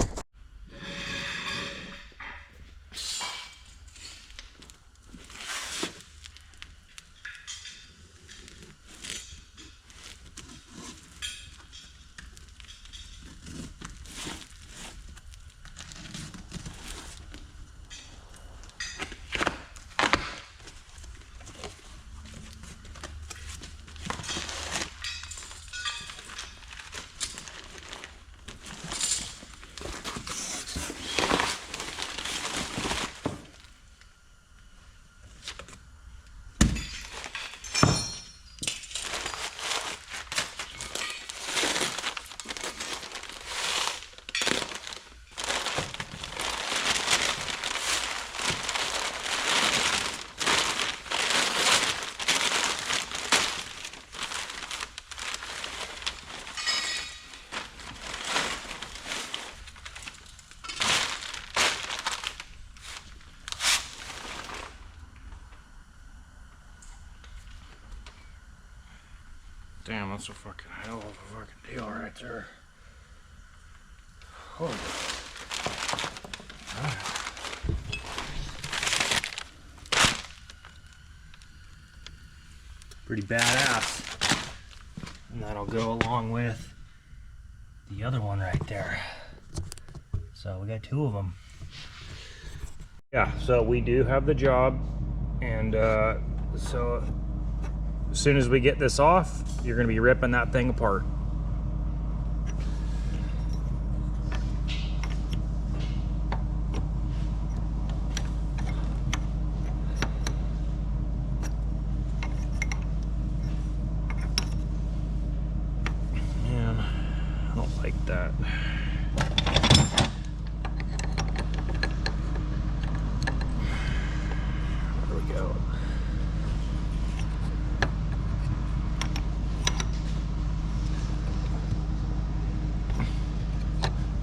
Damn, that's a fucking hell of a fucking deal right there. Holy. Right. Pretty badass. And that'll go along with the other one right there. So we got 2 of them. Yeah, so we do have the job, and so as soon as we get this off, you're going to be ripping that thing apart.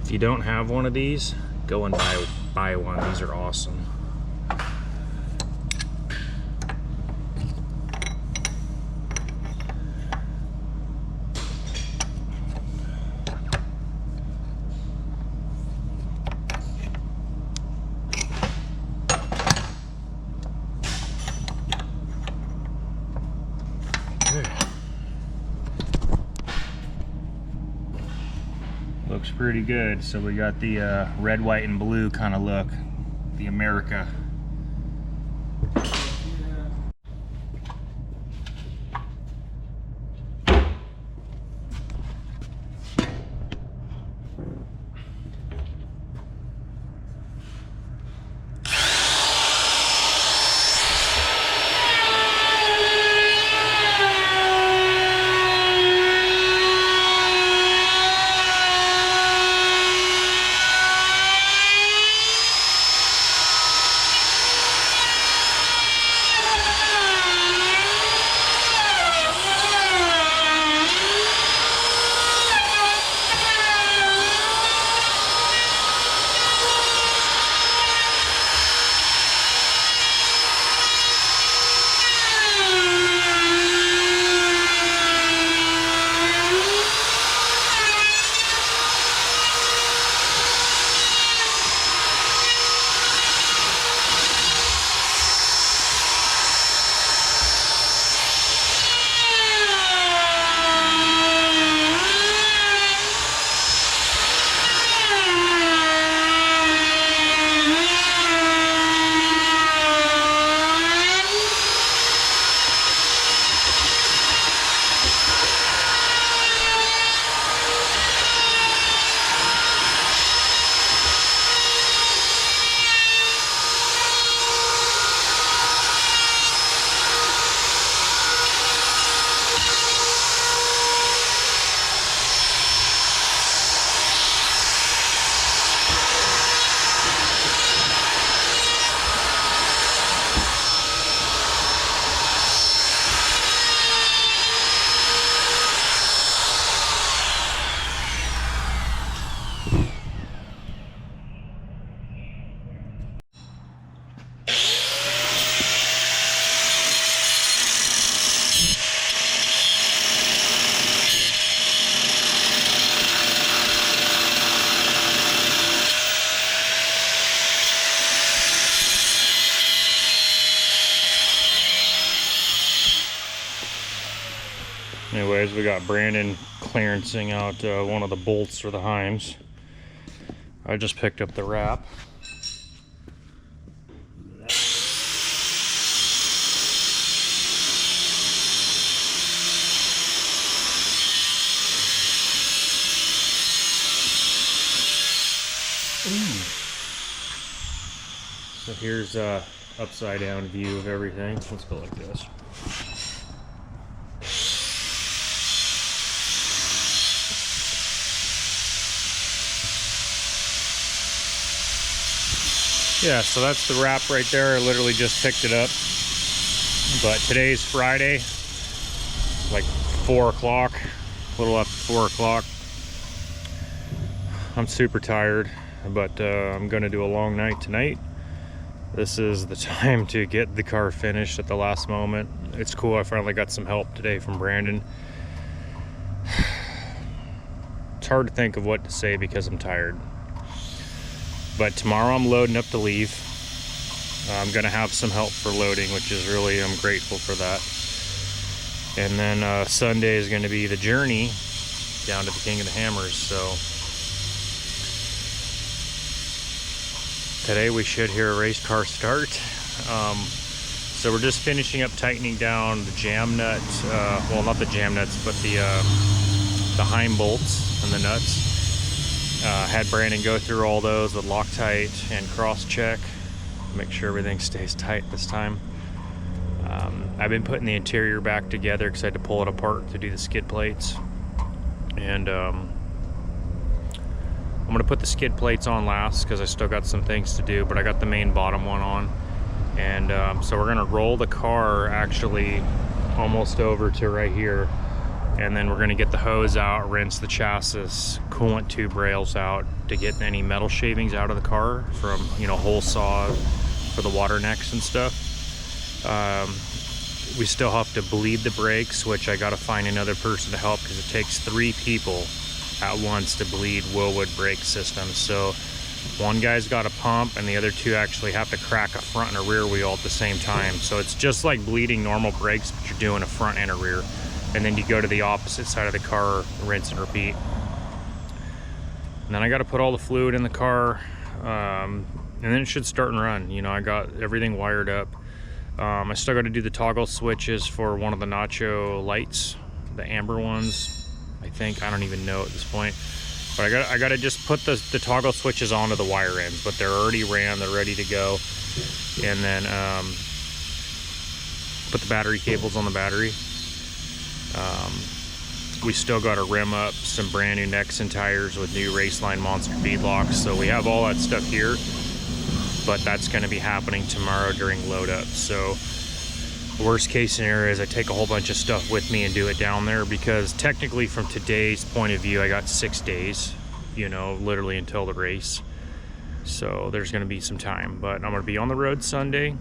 If you don't have one of these, go and buy one. These are awesome. Looks pretty good. So we got the red, white, and blue kind of look, the America. Anyways, we got Brandon clearancing out one of the bolts for the Heims. I just picked up the wrap. So here's a upside down view of everything. Let's go like this. Yeah, so that's the wrap right there. I literally just picked it up. But today's Friday, like 4 o'clock, a little after 4 o'clock. I'm super tired, but I'm gonna do a long night tonight. This is the time to get the car finished at the last moment. It's cool, I finally got some help today from Brandon. It's hard to think of what to say because I'm tired. But tomorrow I'm loading up to leave. I'm gonna have some help for loading, which is really, I'm grateful for that. And then Sunday is gonna be the journey down to the King of the Hammers. So today we should hear a race car start. So we're just finishing up tightening down the jam nut, well, not the jam nuts, but the Heim bolts and the nuts. Had Brandon go through all those with Loctite and cross check, make sure everything stays tight this time. I've been putting the interior back together because I had to pull it apart to do the skid plates. And I'm gonna put the skid plates on last because I still got some things to do, but I got the main bottom one on. And so we're gonna roll the car actually almost over to right here and then we're gonna get the hose out, rinse the chassis, coolant tube rails out to get any metal shavings out of the car from, you know, hole saw for the water necks and stuff. We still have to bleed the brakes, which I gotta find another person to help because it takes 3 people at once to bleed Willwood brake systems. So one guy's got a pump and the other 2 actually have to crack a front and a rear wheel at the same time. So it's just like bleeding normal brakes, but you're doing a front and a rear. And then you go to the opposite side of the car, rinse and repeat. And then I got to put all the fluid in the car, and then it should start and run. You know, I got everything wired up. I still got to do the toggle switches for one of the Nacho lights, the amber ones, I think. I don't even know at this point. But I got to just put the toggle switches onto the wire ends, but they're already ran, they're ready to go. And then put the battery cables on the battery. We still got to rim up some brand new Nexen tires with new Raceline Monster bead locks. So we have all that stuff here, but that's going to be happening tomorrow during load up. So worst case scenario is I take a whole bunch of stuff with me and do it down there, because technically from today's point of view, I got 6 days, you know, literally until the race. So there's going to be some time, but I'm going to be on the road Sunday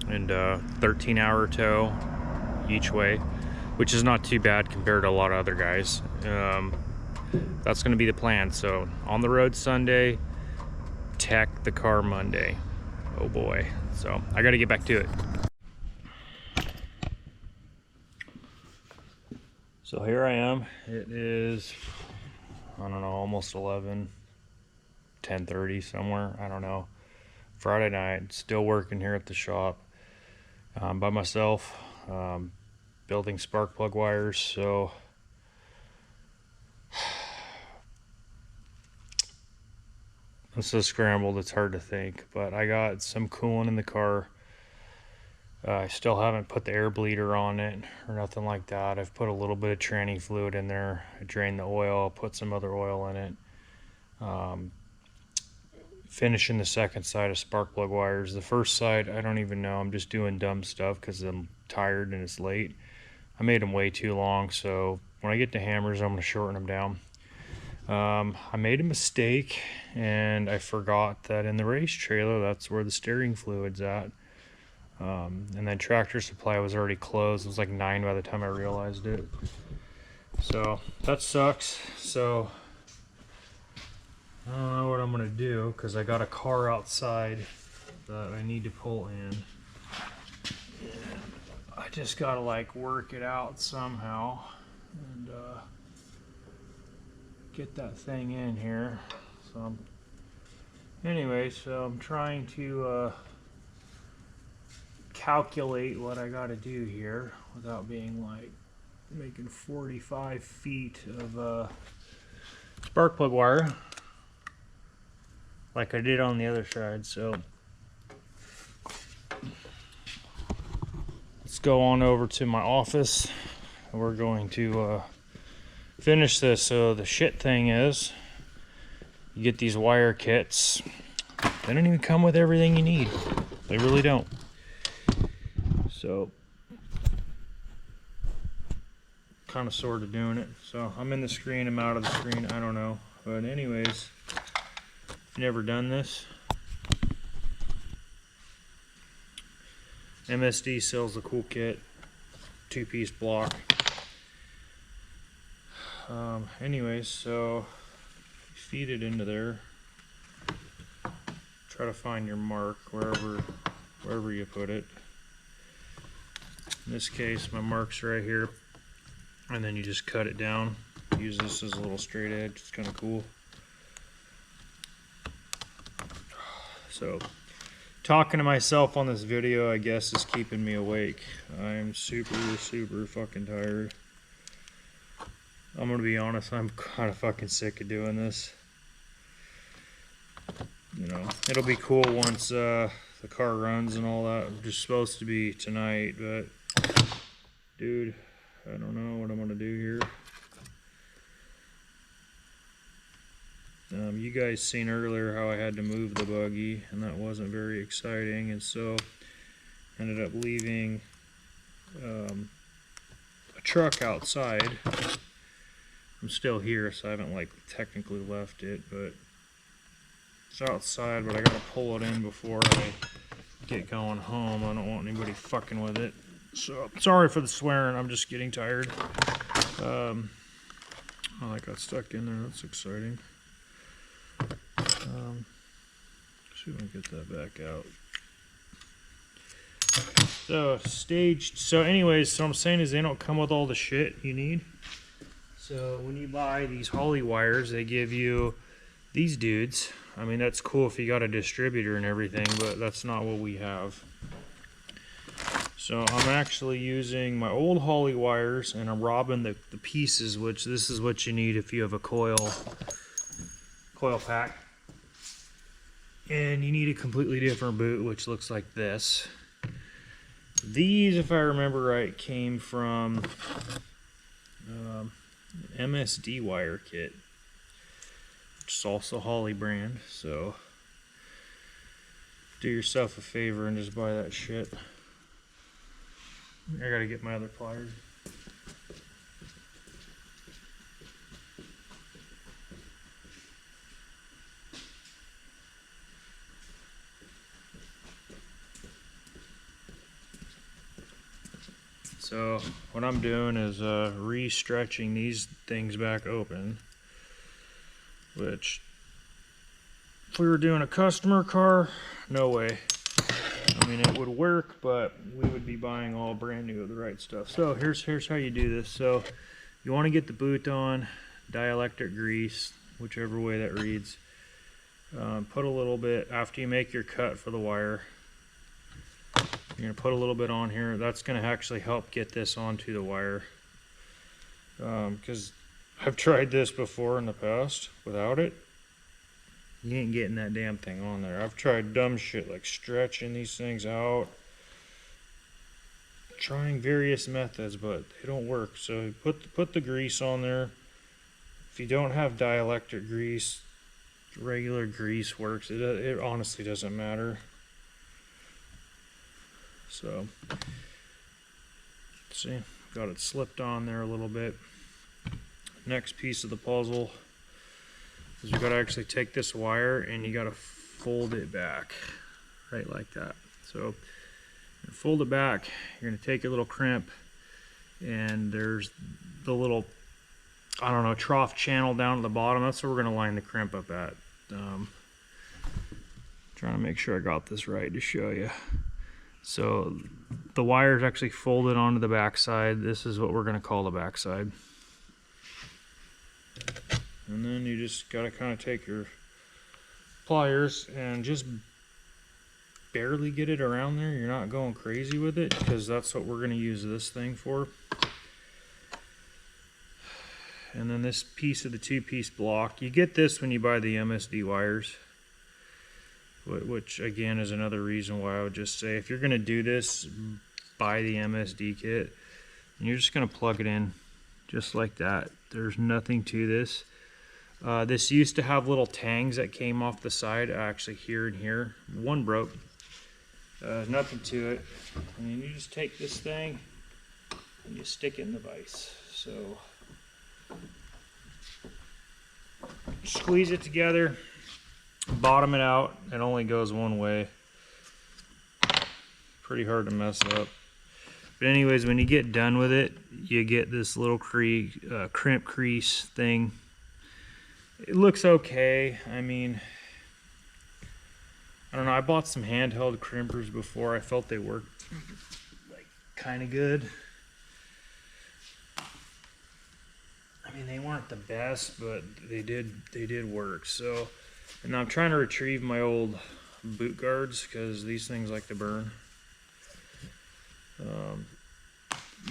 and 13-hour tow each way, which is not too bad compared to a lot of other guys. That's going to be the plan. So on the road Sunday, tech the car Monday. Oh boy. So I got to get back to it. So here I am. It is, I don't know, almost 11, 10:30 somewhere. I don't know. Friday night, still working here at the shop by myself. Building spark plug wires. So I'm so scrambled it's hard to think, but I got some coolant in the car. I still haven't put the air bleeder on it or nothing like that. I've put a little bit of tranny fluid in there. I drained the oil, put some other oil in it. Finishing the second side of spark plug wires. The first side, I don't even know. I'm just doing dumb stuff because I'm tired and it's late. I made them way too long, so when I get to hammers, I'm going to shorten them down. I made a mistake, and I forgot that in the race trailer, that's where the steering fluid's at. And then Tractor Supply was already closed. It was like 9 by the time I realized it. So that sucks. So I don't know what I'm going to do, because I got a car outside that I need to pull in. I just gotta like work it out somehow and get that thing in here. So I'm trying to calculate what I gotta do here without being like making 45 feet of spark plug wire like I did on the other side. So let's go on over to my office. We're going to finish this. So the shit thing is, you get these wire kits. They don't even come with everything you need. They really don't. So kind of sort of doing it. So I'm in the screen, I'm out of the screen, I don't know. But anyways, never done this. MSD sells the cool kit, 2-piece block. Anyways, so feed it into there. Try to find your mark wherever you put it. In this case, my mark's right here, and then you just cut it down. Use this as a little straight edge. It's kind of cool. So talking to myself on this video, I guess, is keeping me awake. I'm super fucking tired. I'm gonna be honest, I'm kind of fucking sick of doing this. You know, it'll be cool once the car runs and all that. It's supposed to be tonight, but dude, I don't know what I'm gonna do here. You guys seen earlier how I had to move the buggy, and that wasn't very exciting, and so ended up leaving a truck outside. I'm still here, so I haven't like technically left it, but it's outside, but I gotta pull it in before I get going home. I don't want anybody fucking with it. So sorry for the swearing, I'm just getting tired. Oh, I got stuck in there, that's exciting. See if I can get that back out. So staged. So anyways, so I'm saying is they don't come with all the shit you need. So when you buy these Holley wires, they give you these dudes. I mean, that's cool if you got a distributor and everything, but that's not what we have. So I'm actually using my old Holley wires, and I'm robbing the pieces, which this is what you need if you have a coil pack. And you need a completely different boot, which looks like this. These, if I remember right, came from MSD wire kit, which is also Holley brand. So do yourself a favor and just buy that shit. I gotta get my other pliers. So what I'm doing is re-stretching these things back open, which if we were doing a customer car, no way. I mean, it would work, but we would be buying all brand new of the right stuff. So here's how you do this. So you want to get the boot on, dielectric grease, whichever way that reads. Put a little bit, after you make your cut for the wire, you're going to put a little bit on here. That's going to actually help get this onto the wire. Because I've tried this before in the past without it. You ain't getting that damn thing on there. I've tried dumb shit like stretching these things out, trying various methods, but they don't work. So put the grease on there. If you don't have dielectric grease, regular grease works. It honestly doesn't matter. So, see, got it slipped on there a little bit. Next piece of the puzzle is you got to actually take this wire and you got to fold it back, right like that. So, fold it back. You're going to take your little crimp, and there's the little, I don't know, trough channel down at the bottom. That's where we're going to line the crimp up at. Trying to make sure I got this right to show you. So the wire is actually folded onto the backside. This is what we're going to call the backside. And then you just got to kind of take your pliers and just barely get it around there. You're not going crazy with it, because that's what we're going to use this thing for. And then this piece of the two-piece block, you get this when you buy the MSD wires, which again is another reason why I would just say if you're going to do this, buy the MSD kit, and you're just going to plug it in just like that. There's nothing to this. This used to have little tangs that came off the side, actually here and here. One broke. Nothing to it. And then you just take this thing and you stick it in the vise. So squeeze it together, bottom it out. It only goes one way. Pretty hard to mess up. But anyways, when you get done with it, you get this little crimp crease thing. It looks okay. I mean, I don't know. I bought some handheld crimpers before. I felt they worked like kind of good. I mean, they weren't the best, but they did work. So, and I'm trying to retrieve my old boot guards because these things like to burn.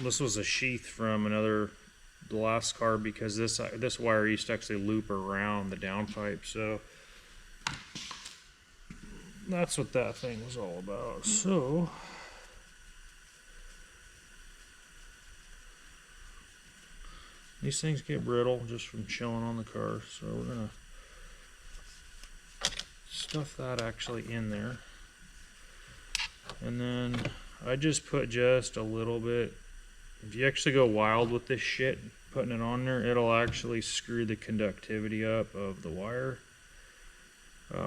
This was a sheath from the last car, because this wire used to actually loop around the downpipe. So that's what that thing was all about. So these things get brittle just from chilling on the car. So we're gonna stuff that actually in there. And then I just put just a little bit if you actually go wild with this shit, putting it on there, it'll actually screw the conductivity up of the wire.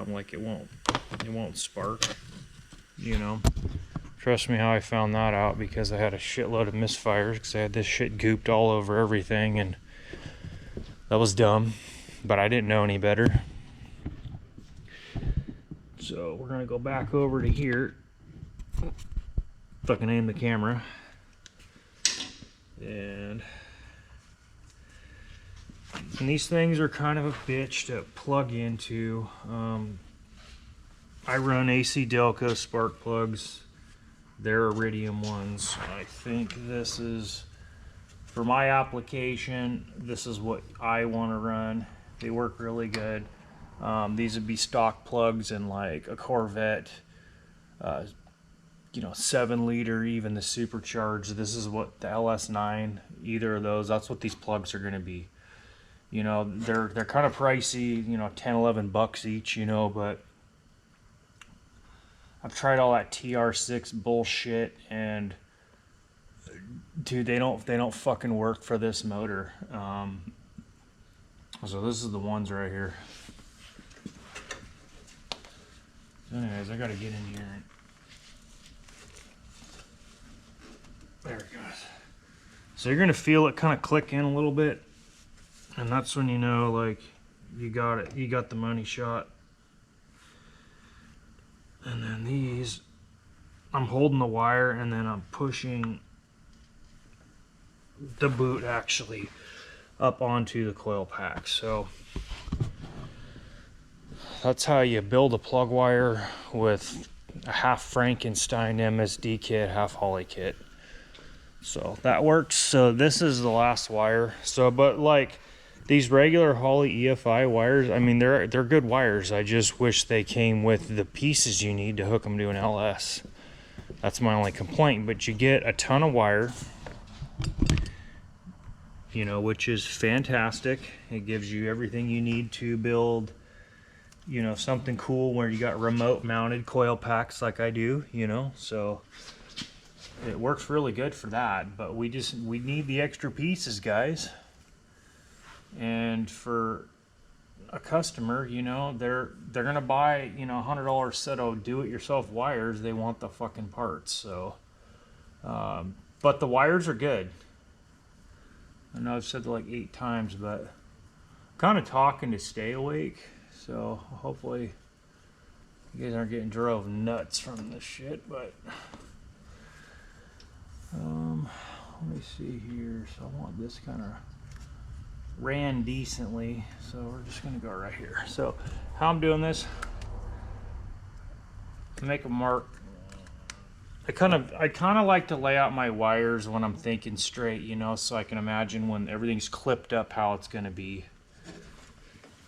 Like it won't spark, you know. Trust me how I found that out, because I had a shitload of misfires because I had this shit gooped all over everything, and that was dumb, but I didn't know any better. So we're gonna go back over to here. Fucking aim the camera. And these things are kind of a bitch to plug into. I run AC Delco spark plugs. They're iridium ones. I think this is, for my application, this is what I want to run. They work really good. These would be stock plugs in like a Corvette, you know, 7-liter, even the supercharged. This is what the LS9, either of those, that's what these plugs are going to be. You know, they're kind of pricey, you know, 10, 11 bucks each, you know, but I've tried all that TR6 bullshit, and dude, they don't fucking work for this motor. So this is the ones right here. So anyways, I gotta get in here. There it goes. So you're gonna feel it kind of click in a little bit, and that's when you know, like, you got it. You got the money shot. And then these, I'm holding the wire and then I'm pushing the boot actually up onto the coil pack. So that's how you build a plug wire with a half Frankenstein MSD kit, half Holley kit. So that works. So this is the last wire. So, but like these regular Holley EFI wires, I mean, they're good wires. I just wish they came with the pieces you need to hook them to an LS. That's my only complaint. But you get a ton of wire, you know, which is fantastic. It gives you everything you need to build, you know, something cool where you got remote mounted coil packs like I do, you know. So it works really good for that. But we need the extra pieces, guys. And for a customer, you know, they're gonna buy, you know, $100 set of do-it-yourself wires. They want the fucking parts. So but the wires are good. I know I've said that like 8 times, but I'm kind of talking to stay awake, so hopefully you guys aren't getting drove nuts from this shit. But let me see here. So I want this kind of ran decently, so we're just gonna go right here. So how I'm doing this, make a mark. I kind of like to lay out my wires when I'm thinking straight, you know, so I can imagine when everything's clipped up how it's gonna be.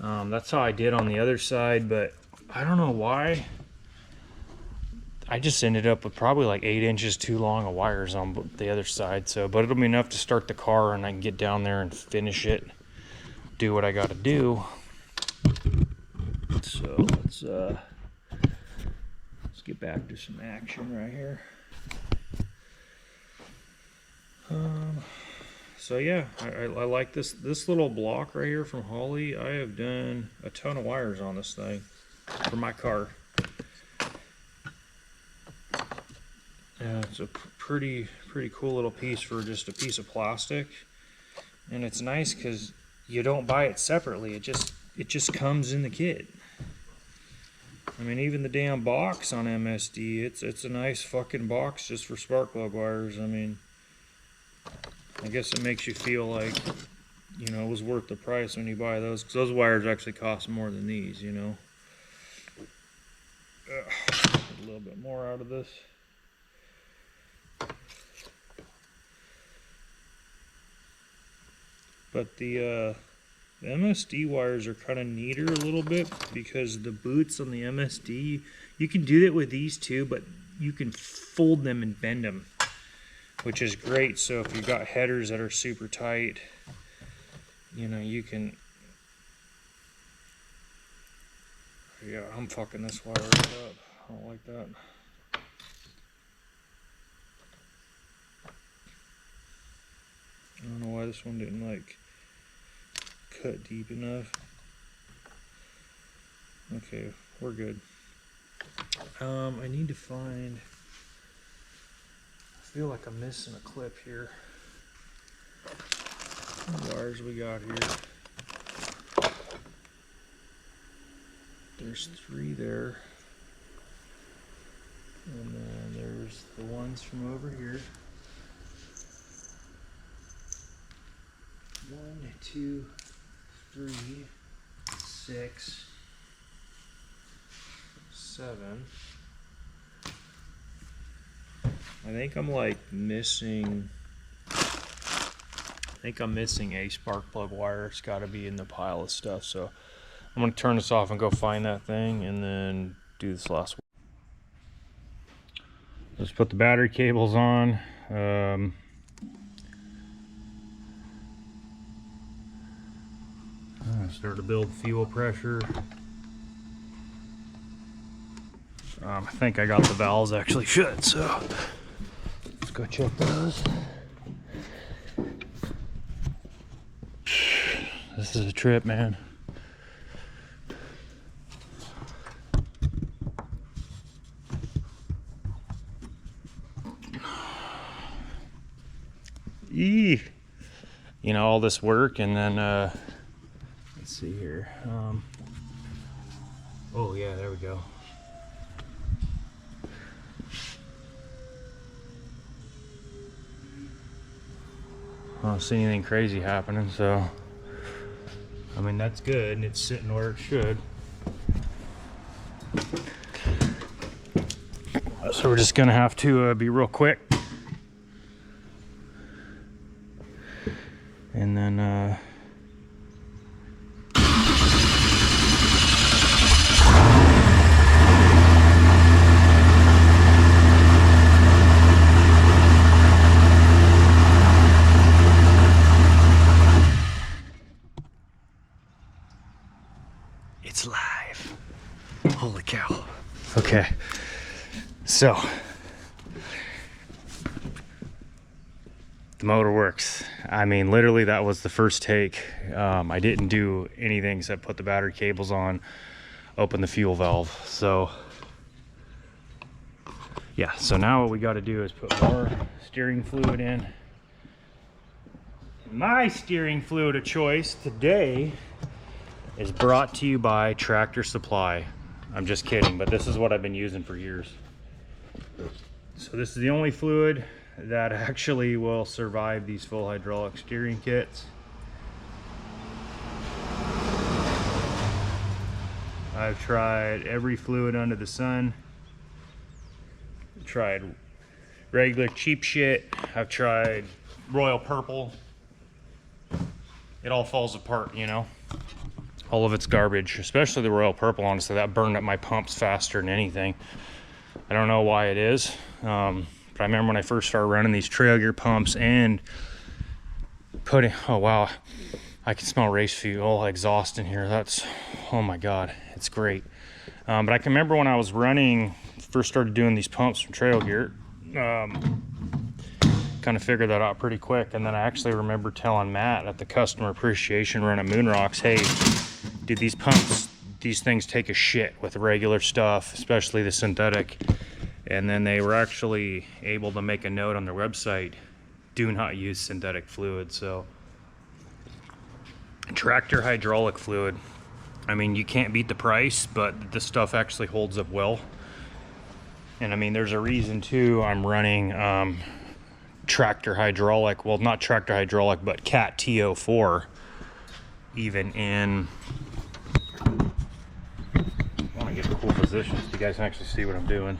That's how I did on the other side, but I don't know why. I just ended up with probably like 8 inches too long of wires on the other side. So, but it'll be enough to start the car, and I can get down there and finish it, do what I got to do. So let's get back to some action right here. So yeah, I like this little block right here from Holley. I have done a ton of wires on this thing for my car. Yeah, it's a pretty cool little piece for just a piece of plastic, and it's nice because you don't buy it separately. It just comes in the kit. I mean, even the damn box on MSD, it's a nice fucking box just for spark plug wires. I mean, I guess it makes you feel like, you know, it was worth the price when you buy those, because those wires actually cost more than these, you know. Get a little bit more out of this. But the MSD wires are kind of neater a little bit, because the boots on the MSD, you can do that with these too, but you can fold them and bend them, which is great. So if you've got headers that are super tight, you know, you can, yeah, I'm fucking this wire right up. I don't like that. I don't know why this one didn't like cut deep enough. Okay, we're good. I need to find, I feel like I'm missing a clip here. What wires we got here? There's 3 there. And then there's the ones from over here. 1, 2, 3, 6, 7. I think I'm like missing. I think I'm missing a spark plug wire. It's got to be in the pile of stuff. So I'm gonna turn this off and go find that thing, and then do this last one. Let's put the battery cables on. Start to build fuel pressure. I think I got the valves actually shut, so let's go check those. This is a trip, man. You know, all this work, and then let's see here. Oh yeah, there we go. I don't see anything crazy happening, so I mean that's good, and it's sitting where it should. So we're just gonna have to be real quick, and then it's live. Holy cow. Okay, so the motor works. I mean, literally that was the first take. I didn't do anything except put the battery cables on, open the fuel valve. So yeah, so now what we got to do is put more steering fluid in. My steering fluid of choice today is brought to you by Tractor Supply. I'm just kidding, but this is what I've been using for years. So this is the only fluid that actually will survive these full hydraulic steering kits. I've tried every fluid under the sun. I've tried regular cheap shit. I've tried Royal Purple. It all falls apart, you know? All of it's garbage, especially the Royal Purple, honestly. That burned up my pumps faster than anything. I don't know why it is. But I remember when I first started running these trail gear pumps and putting, oh wow, I can smell race fuel exhaust in here. That's, oh my God, it's great. But I can remember when I was running, first started doing these pumps from trail gear, kind of figured that out pretty quick. And then I actually remember telling Matt at the customer appreciation run at Moonrocks, hey, dude, these pumps, these things take a shit with regular stuff, especially the synthetic. And then they were actually able to make a note on their website, do not use synthetic fluid. So tractor hydraulic fluid, I mean, you can't beat the price, but this stuff actually holds up well. And I mean, there's a reason too I'm running tractor hydraulic, well, not tractor hydraulic, but Cat TO4, even in, I want to get a cool position so you guys can actually see what I'm doing.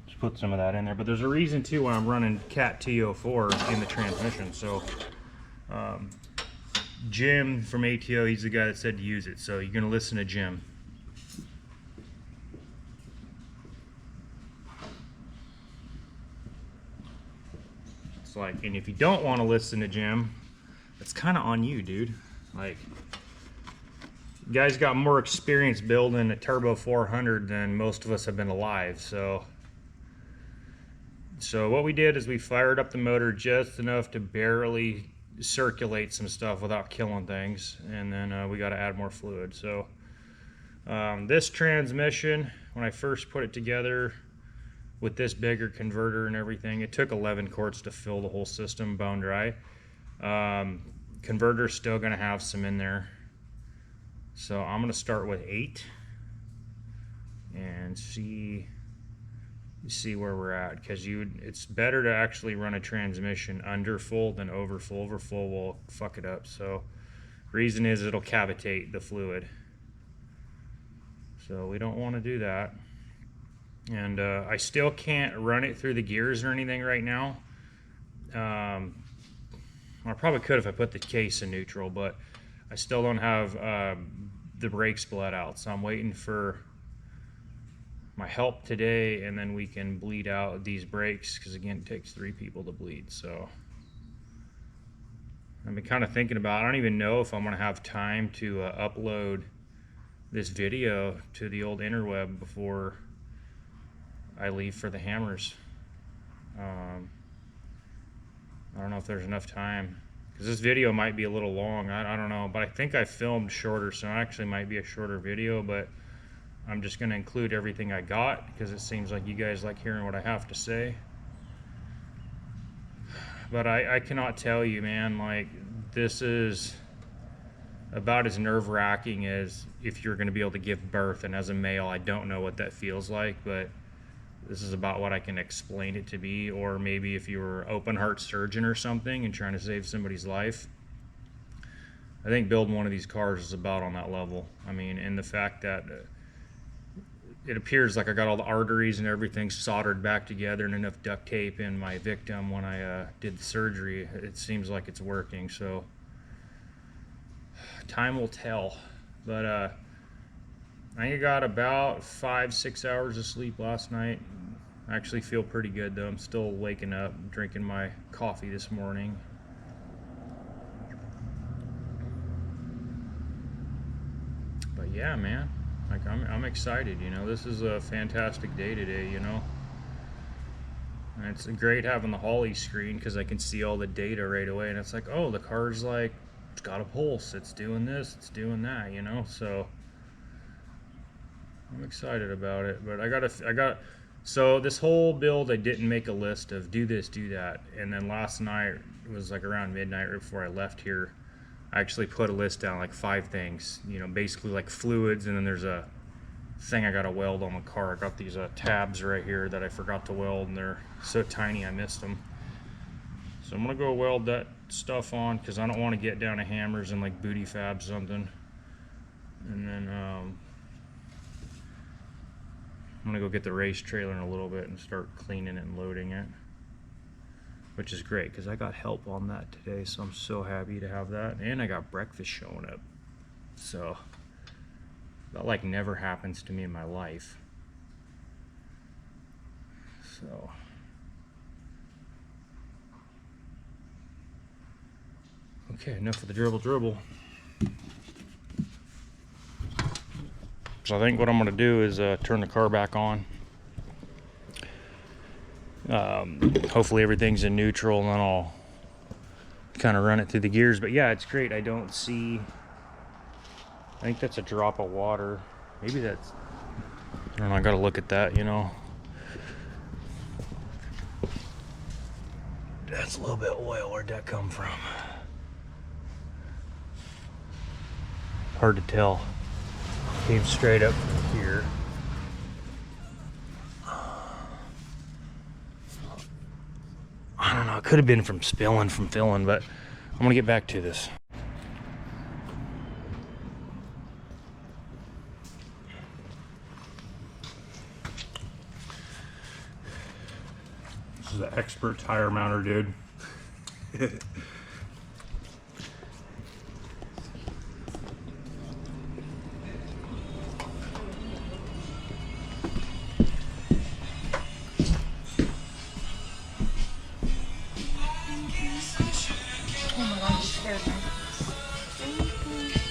Just put some of that in there, but there's a reason too why I'm running Cat TO4 in the transmission. So Jim from ATO, he's the guy that said to use it, so you're going to listen to Jim. It's like, and if you don't want to listen to Jim, it's kind of on you, dude. Like, you guys got more experience building a Turbo 400 than most of us have been alive, so So what we did is we fired up the motor just enough to barely circulate some stuff without killing things, and then we got to add more fluid. So this transmission, when I first put it together with this bigger converter and everything, it took 11 quarts to fill the whole system bone dry. Converter's still going to have some in there, so I'm going to start with 8 and see where we're at, because it's better to actually run a transmission under full than over full. Over full will fuck it up. So reason is it'll cavitate the fluid, so we don't want to do that. And I still can't run it through the gears or anything right now. I probably could if I put the case in neutral, but I still don't have the brakes bled out, so I'm waiting for my help today, and then we can bleed out these brakes, because again, it takes 3 people to bleed. So I've been kind of thinking about, I don't even know if I'm going to have time to upload this video to the old interweb before I leave for the hammers. I don't know if there's enough time, because this video might be a little long. I don't know, but I think I filmed shorter, so it actually might be a shorter video, but I'm just going to include everything I got, because it seems like you guys like hearing what I have to say. But I cannot tell you, man, like, this is about as nerve-wracking as if you're going to be able to give birth, and as a male, I don't know what that feels like, but this is about what I can explain it to be. Or maybe if you were an open heart surgeon or something and trying to save somebody's life, I think building one of these cars is about on that level. I mean, and the fact that it appears like I got all the arteries and everything soldered back together and enough duct tape in my victim when I did the surgery, it seems like it's working. So time will tell. But I think I got about 5-6 hours of sleep last night. I actually feel pretty good though. I'm still waking up, drinking my coffee this morning. But yeah, man, like I'm excited, you know. This is a fantastic day today, you know. And it's great having the Holly screen, because I can see all the data right away, and it's like, oh, the car's like, it's got a pulse, it's doing this, it's doing that, you know. So I'm excited about it. But so this whole build, I didn't make a list of do this, do that, and then last night, it was like around midnight right before I left here, I actually put a list down, like 5 things, you know, basically like fluids, and then there's a thing I gotta weld on the car. I got these tabs right here that I forgot to weld, and they're so tiny I missed them. So I'm gonna go weld that stuff on, because I don't want to get down to hammers and like booty fab something. And then I'm gonna go get the race trailer in a little bit and start cleaning it and loading it, which is great because I got help on that today, so I'm so happy to have that. And I got breakfast showing up, so that like never happens to me in my life. So okay, enough of the dribble. So I think what I'm going to do is turn the car back on. Hopefully everything's in neutral, and then I'll kind of run it through the gears. But yeah, it's great. I don't see, I think that's a drop of water. Maybe that's, I don't know, I got to look at that, you know. That's a little bit of oil. Where'd that come from? Hard to tell. Came straight up from here. I don't know, it could have been from filling, but I'm gonna get back to this. This is an expert tire mounter, dude.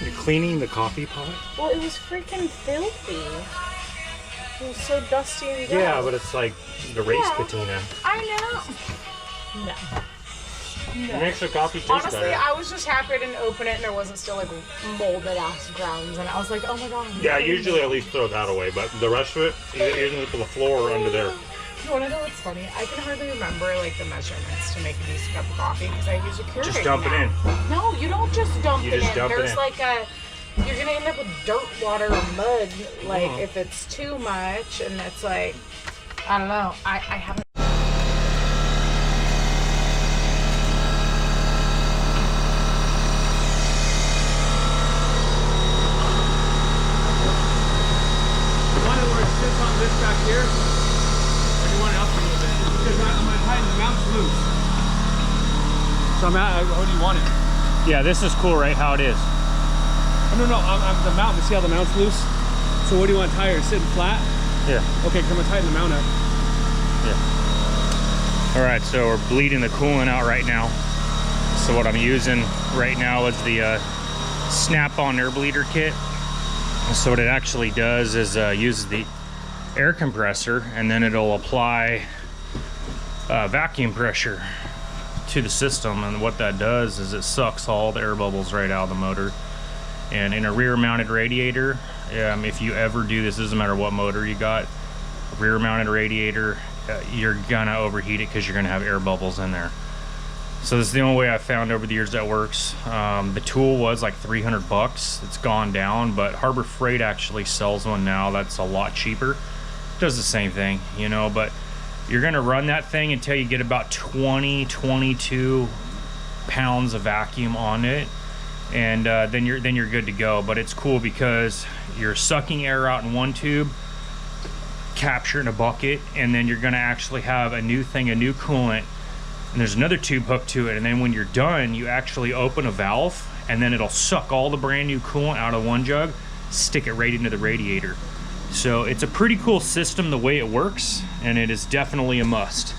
You're cleaning the coffee pot? Well, it was freaking filthy. It was so dusty and gross. Yeah, but it's like the race Yeah. patina. I know. No. It makes the coffee taste Honestly, better. I was just happy I didn't open it and there wasn't still like molded ass grounds, and I was like, oh my god. Yeah, I usually at least throw that away, but the rest of it, you're gonna put the floor or under there. You wanna know what's funny? I can hardly remember like the measurements to make a decent cup of coffee because I use a Keurig. Just dump it in. No, you don't just dump You it just in. dump it There's in. like you're gonna end up with dirt water or mud, like if it's too much, and it's like, I don't know. I haven't. You want it where it sits on this back here? Or do you want it up a little bit? Because I'm going to tighten the mount's loose. So how do you want it? Yeah, this is cool, right? How it is. Oh, no, I'm the mount. You see how the mount's loose? So what do you want tire? Sitting flat? Yeah. Okay, because I'm going to tighten the mount up. All right, so we're bleeding the coolant out right now. So what I'm using right now is the snap-on air bleeder kit. So what it actually does is uses the air compressor, and then it'll apply vacuum pressure to the system. And what that does is it sucks all the air bubbles right out of the motor. And in a rear-mounted radiator, if you ever do this, doesn't matter what motor you got, rear-mounted radiator, you're gonna overheat it because you're gonna have air bubbles in there. So this is the only way I've found over the years that works. The tool was like 300 bucks. It's gone down, but Harbor Freight actually sells one now that's a lot cheaper. Does the same thing, you know, but you're gonna run that thing until you get about 22 pounds of vacuum on it, and then you're good to go. But it's cool because you're sucking air out in one tube, capture in a bucket, and then you're gonna actually have a new coolant, and there's another tube hooked to it, and then when you're done, you actually open a valve, and then it'll suck all the brand new coolant out of one jug, stick it right into the radiator. So it's a pretty cool system the way it works, and it is definitely a must.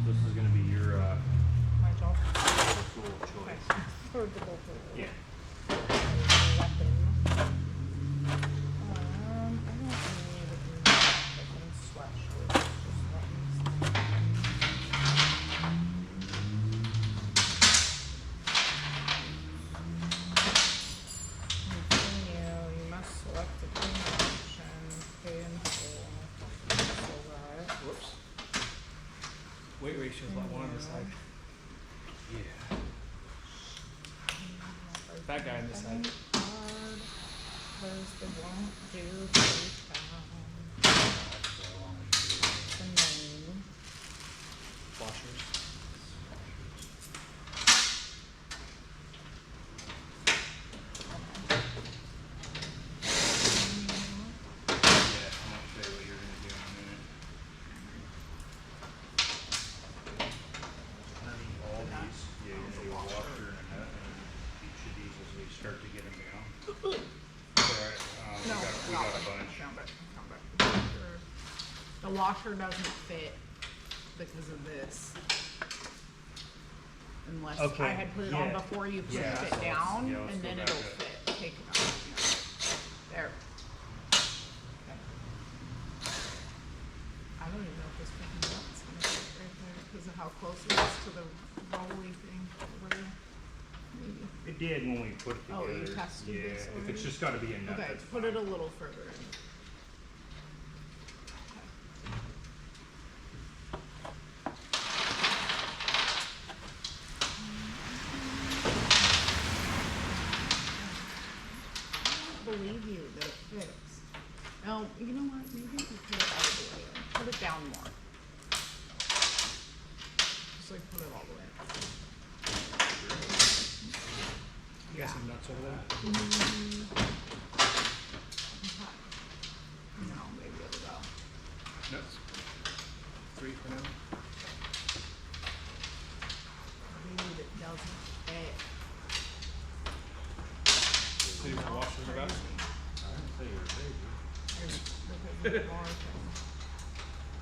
This is gonna be your My job. tool of choice. Portable tool. Yeah. Weapon. I don't need a fucking sweatshirt. Just let me continue. You must select the clean option. Pay in full. So that. Whoops. Weight ratio is like one on this side. Yeah. That guy on this side. Hard, 'cause they won't do 3 pounds. And then Washers. Start to get them down. Alright, we got a bunch. count it. The washer doesn't fit because of this. Unless Okay, I had put it on yeah. before you put Yeah, so it let's- down, yeah, let's and go then back it'll up. fit. Take it out. There. Okay. I don't even know if this fucking button's gonna fit right there because of how close it is to the rolly thing over there. Maybe. It did when we put it together. Oh, you tested yeah, this if already? it's just gotta be a nut, Okay, that's put it a little further in. I don't believe you that it fits. No, you know what? Maybe if you put it all the way in. Put it down more. Just like put it all the way in. You got some nuts over there? No, maybe it'll go. Nuts. 3 for now. Dude, it doesn't fit. So you want to wash them about? There's because of the bar thing.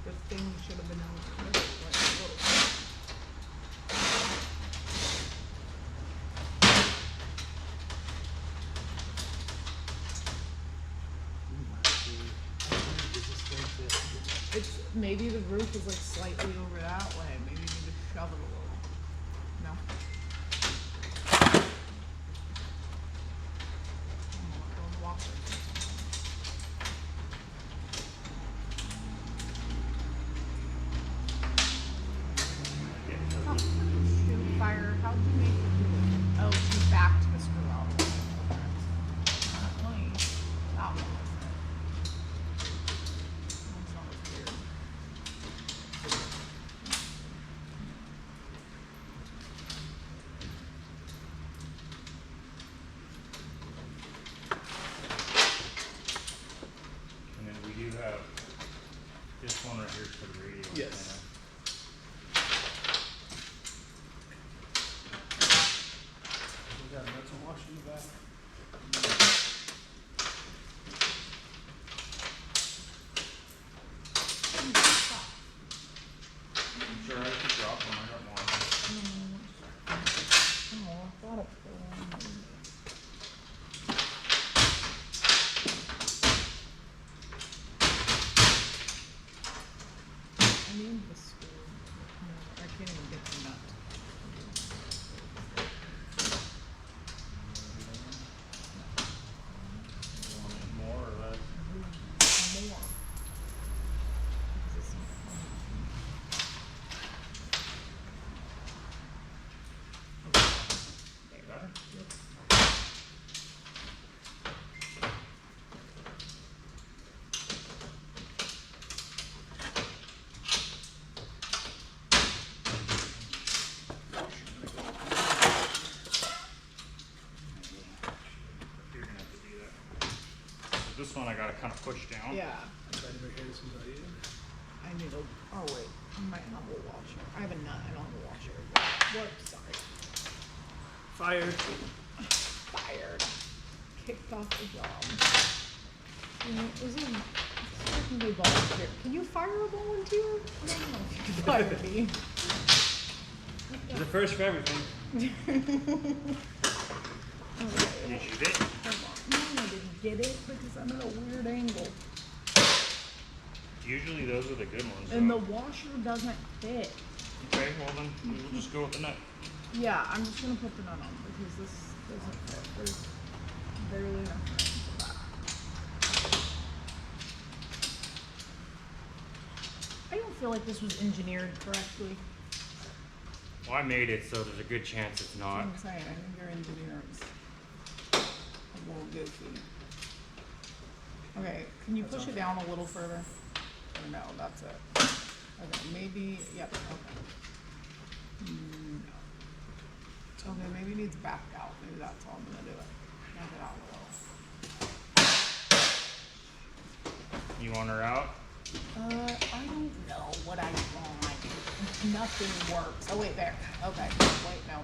The thing should have been able to put it like a little. maybe the roof is like slightly over that way. Maybe you need to shove it a little. No. Don't walk it. Oh, shoot, fire. How'd you make it do it? Oh, you backed the screw out. Let me. That one. That's not as weird. And then we do have this one right here for the radio. Yes. We got nuts and wash in the back. Sure, I can drop them. I got more. Oh, I thought it was. I need the screw. No, I can't even get the nut. You want it more or less? More. Because it's Got it? You're gonna have to do that. So this one I gotta kind of push down. yeah. I I need a. Oh wait, I might have a washer. I have a nut. I don't have a washer. Whoops, sorry. Fired. Fired. Kicked off the job. You know, isn't technically volunteer? Can you fire a volunteer? I don't know if you can fire me. It's a first for everything. Okay, Did you get it? hold on. No, I didn't get it because I'm at a weird angle. Usually those are the good ones. And the though. washer doesn't fit. Okay, well then we'll just go with the nut. Yeah, I'm just gonna put the nut on because this doesn't fit. There's barely enough room for that. I don't feel like this was engineered correctly. Well, I made it, so there's a good chance it's That's not. what I'm saying. I think your engineer is a little goofy. Okay, can you push it down a little further? Or no, that's it. Okay, maybe, yep, okay. No. Okay, maybe it needs backed out. Maybe that's all I'm gonna do it. Knock it out a little. You want her out? I don't know what I want. Nothing works. Oh wait, there. Okay, wait, no.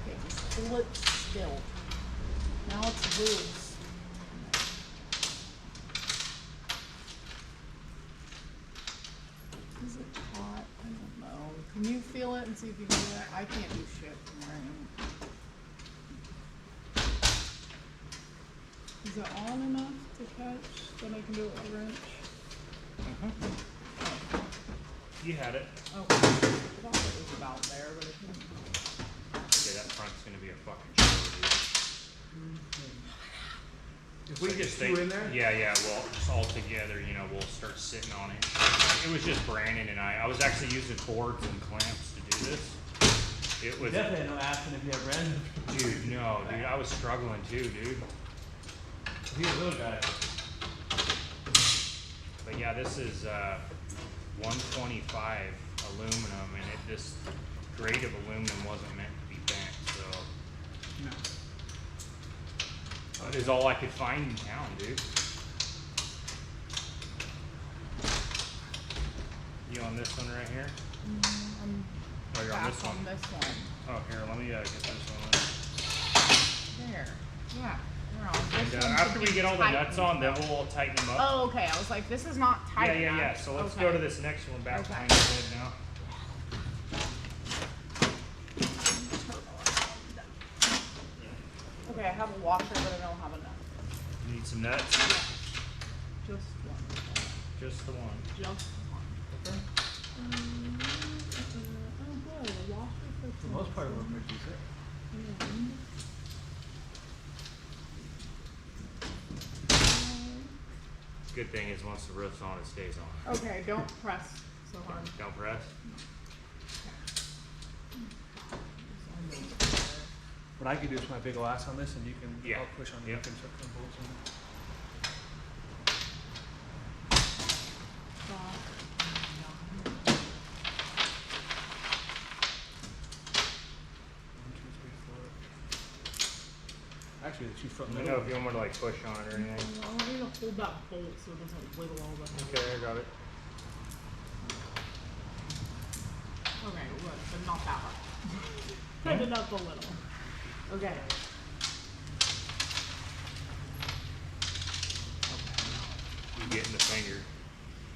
Okay, just pull it still. Now it's loose. Is it hot? I don't know. Can you feel it and see if you can do it? I can't do shit from where I am. Is it on enough to catch that I can do it with a wrench? You had it. Oh, I thought it was about there, but it couldn't. Yeah, that front's gonna be a fucking show, dude. If We just two think, in there? yeah, well, just all together, you know, we'll start sitting on it. It was just Brandon and I was actually using boards and clamps to do this. It was, Definitely no asking if you have Brandon. dude, no, dude, I was struggling too, dude. He's a little guy. But yeah, this is 125 aluminum, and this grade of aluminum wasn't meant to be bent, so No. that is all I could find in town, dude. You on this one right here? I'm Oh, you're on back this one. on this one. Oh, here, let me get this one. There. Yeah. They're on. And This one after should we be get all the nuts on, tightened. then we'll tighten them up. Oh, okay. I was like, this is not tight enough. Yeah. So let's Okay. go to this next one back Okay. behind the head now. Okay, I have a washer, but I don't have a nut. You need some nuts? Just one. Just the one. Just one. Okay. Oh, good. A washer fits For the most part, it worked pretty decent. in. Good thing is once the roof's on, it stays on. Okay, don't press so hard. Don't press. What I could do is my big ass on this, and you can Yeah. I'll push on the Yep. and start putting bolts in. One, two, three, four. Actually, the two front Let me know if you want me to like push on it or anything. I want you to hold that bolt so it doesn't wiggle all the way. Okay, I got it. Okay, good, but not that hard. Turn it up a little. Okay. You getting the finger.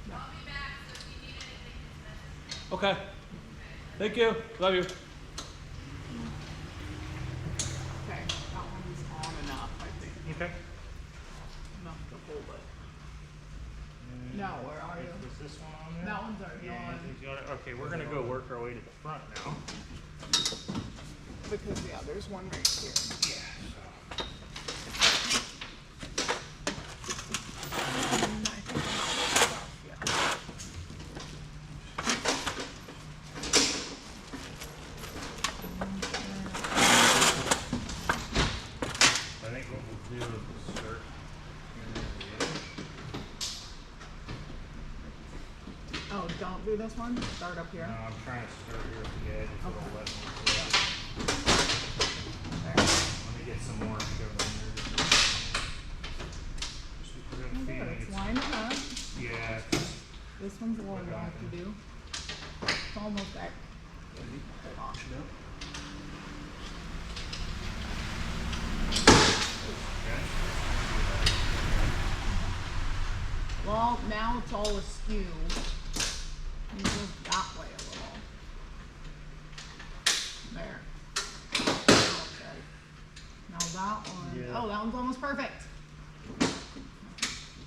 No. Okay. Thank you. Love you. Okay, that one's on enough, I think. Okay. Enough to hold it. Now, where are you? Is this one on there? That one's already Yeah, on. he's got it. Okay, we're gonna go work our way to the front now. Because, yeah, there's one right here. Yeah. I think I'm out of stuff, yeah. I think what we'll do is start here at the edge. Oh, don't do this one? Start up here. No, I'm trying to start here at the edge. If it'll Okay. let me do it. There. Let me get some more shoved in there. Just we're gonna Oh, feed there, it. it's lining up. Yeah. This one's a little long to do. It's almost back. Hold on. You know? Okay. Well, now it's all askew. You move that way a little. There. Okay. Now that one. Yeah. Oh, that one's almost perfect.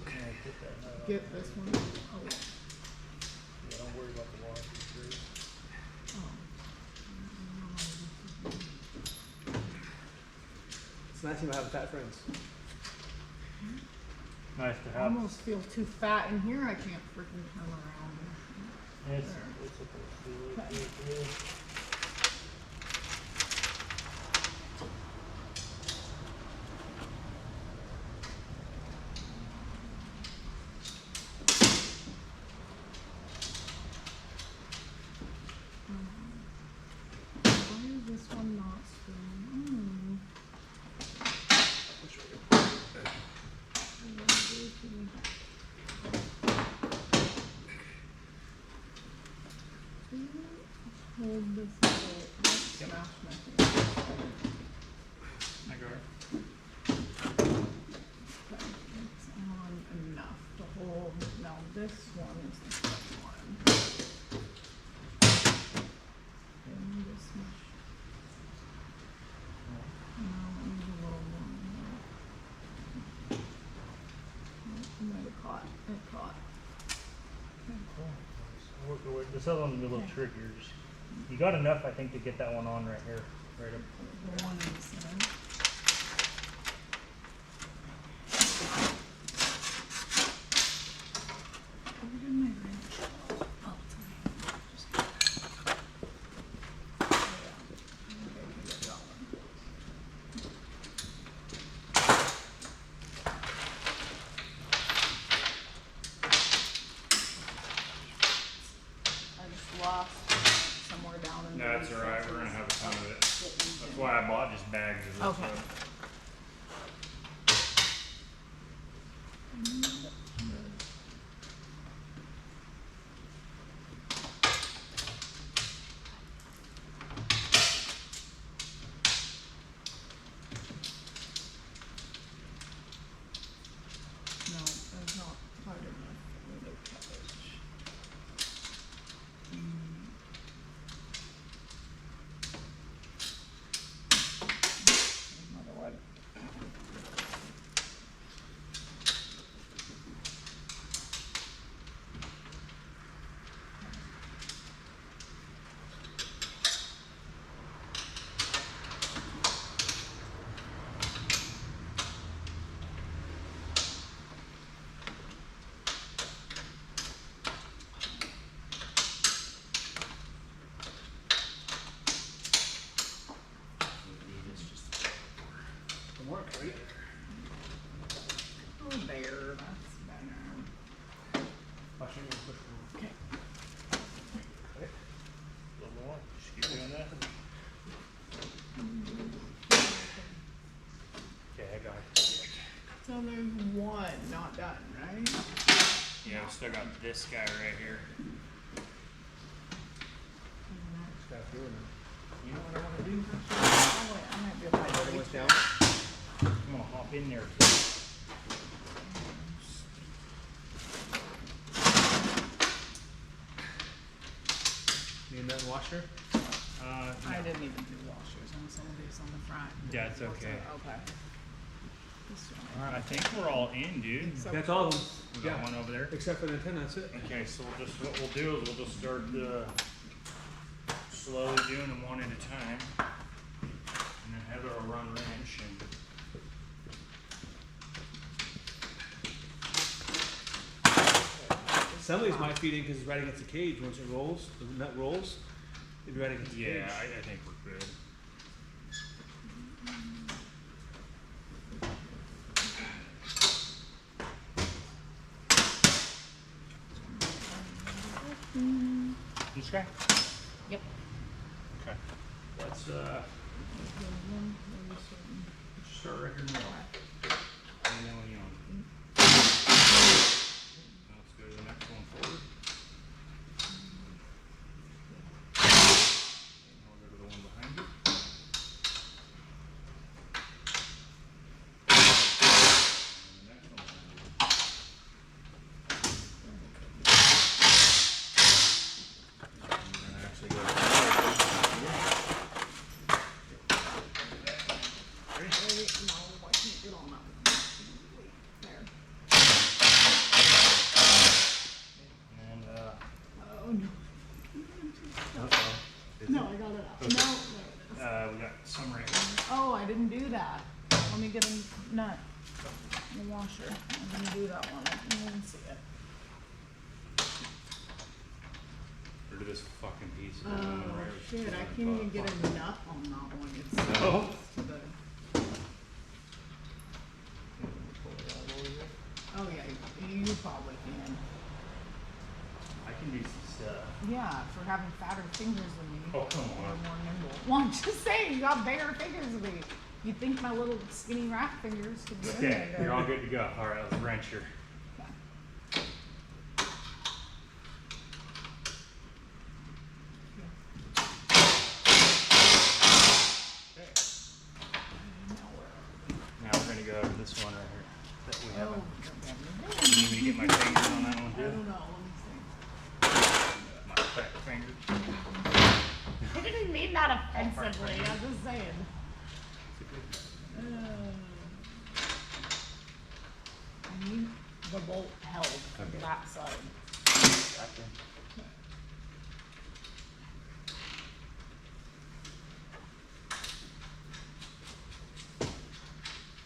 Okay, get that nut off. Get this one. Oh. Yeah, don't worry about the water. It's nice to have fat friends. Nice to I have. almost feel too fat in here. I can't freaking turn around. It's There. supposed to look Okay. good, yeah. Why is this one not spinning? Hold this bolt. Let's smash my finger. I got it. Okay, it's on enough to hold. Now this one is the first one. And this much. No, it needs a little more. Nope, it might have caught. It caught. This other one's a little trickier. Just, you got enough, I think, to get that one on right here, right up. The one in the center. Where did my wrench go? Oh, it's in here. Just get that. Yeah. Okay, you get that one. I just lost somewhere down in No, the that's alright. We're gonna have a ton of it. recesses. That's why I bought just bags of this Okay. stuff. No, that's not hard enough for the coverage. Another one. work, right? Oh, there, that's better. Watch it, push it. Okay. Okay. A little more. Just keep doing that. Okay, I got it. So there's one not done, right? Yeah, we still got this guy right here. Stop doing it. You know what I want to do? Oh, wait, I might be able to Other reach one's it. down. I'm gonna hop in there too. Need that washer? I didn't even do washers on some of these on the front. Yeah, it's okay. Okay. This one. I think we're all in, dude. So That's all of them. We got Yeah. one over there. Except for the antenna, that's it. Okay, so what we'll do is we'll just start slowly doing them one at a time, and then Heather will run wrench and. Some of these might feed in because it's right against the cage. Once it rolls, the nut rolls, it'd be right against the Yeah, cage. I think we're good. This guy? Yep. Okay. Let's start right here in the middle. And then when you on. Let's go to the next one forward. And we'll go to the one behind you. And the next one behind you. And we're gonna actually go. Ready? Wait, no, I can't do it on that one. Wait, there. And Oh, no. uh-oh. Is No, it? I got it out. Okay. No, there it is. We got some right here. Oh, I didn't do that. Let me get a nut. The washer. I didn't do that one. I didn't even see it. Rid of this fucking piece of Oh, aluminum right shit. between I the can't even butt. get a nut on that one. It's Oh. close to the. Oh, yeah. You probably can. I can do some stuff. Yeah, for having fatter fingers than me. Oh, come Or on. more nimble. Well, I'm just saying, you got bigger fingers than me. You'd think my little skinny rat fingers could get in Okay, there. you're all good to go. All right, let's wrench her. Okay. Now we're gonna go to this one right here that we Oh, haven't. okay. You need me to get my fingers on that one I too? don't know. Let me see. My fat fingers. I didn't mean that offensively. I'm just saying. I need the bolt held from Okay. that side. Gotcha.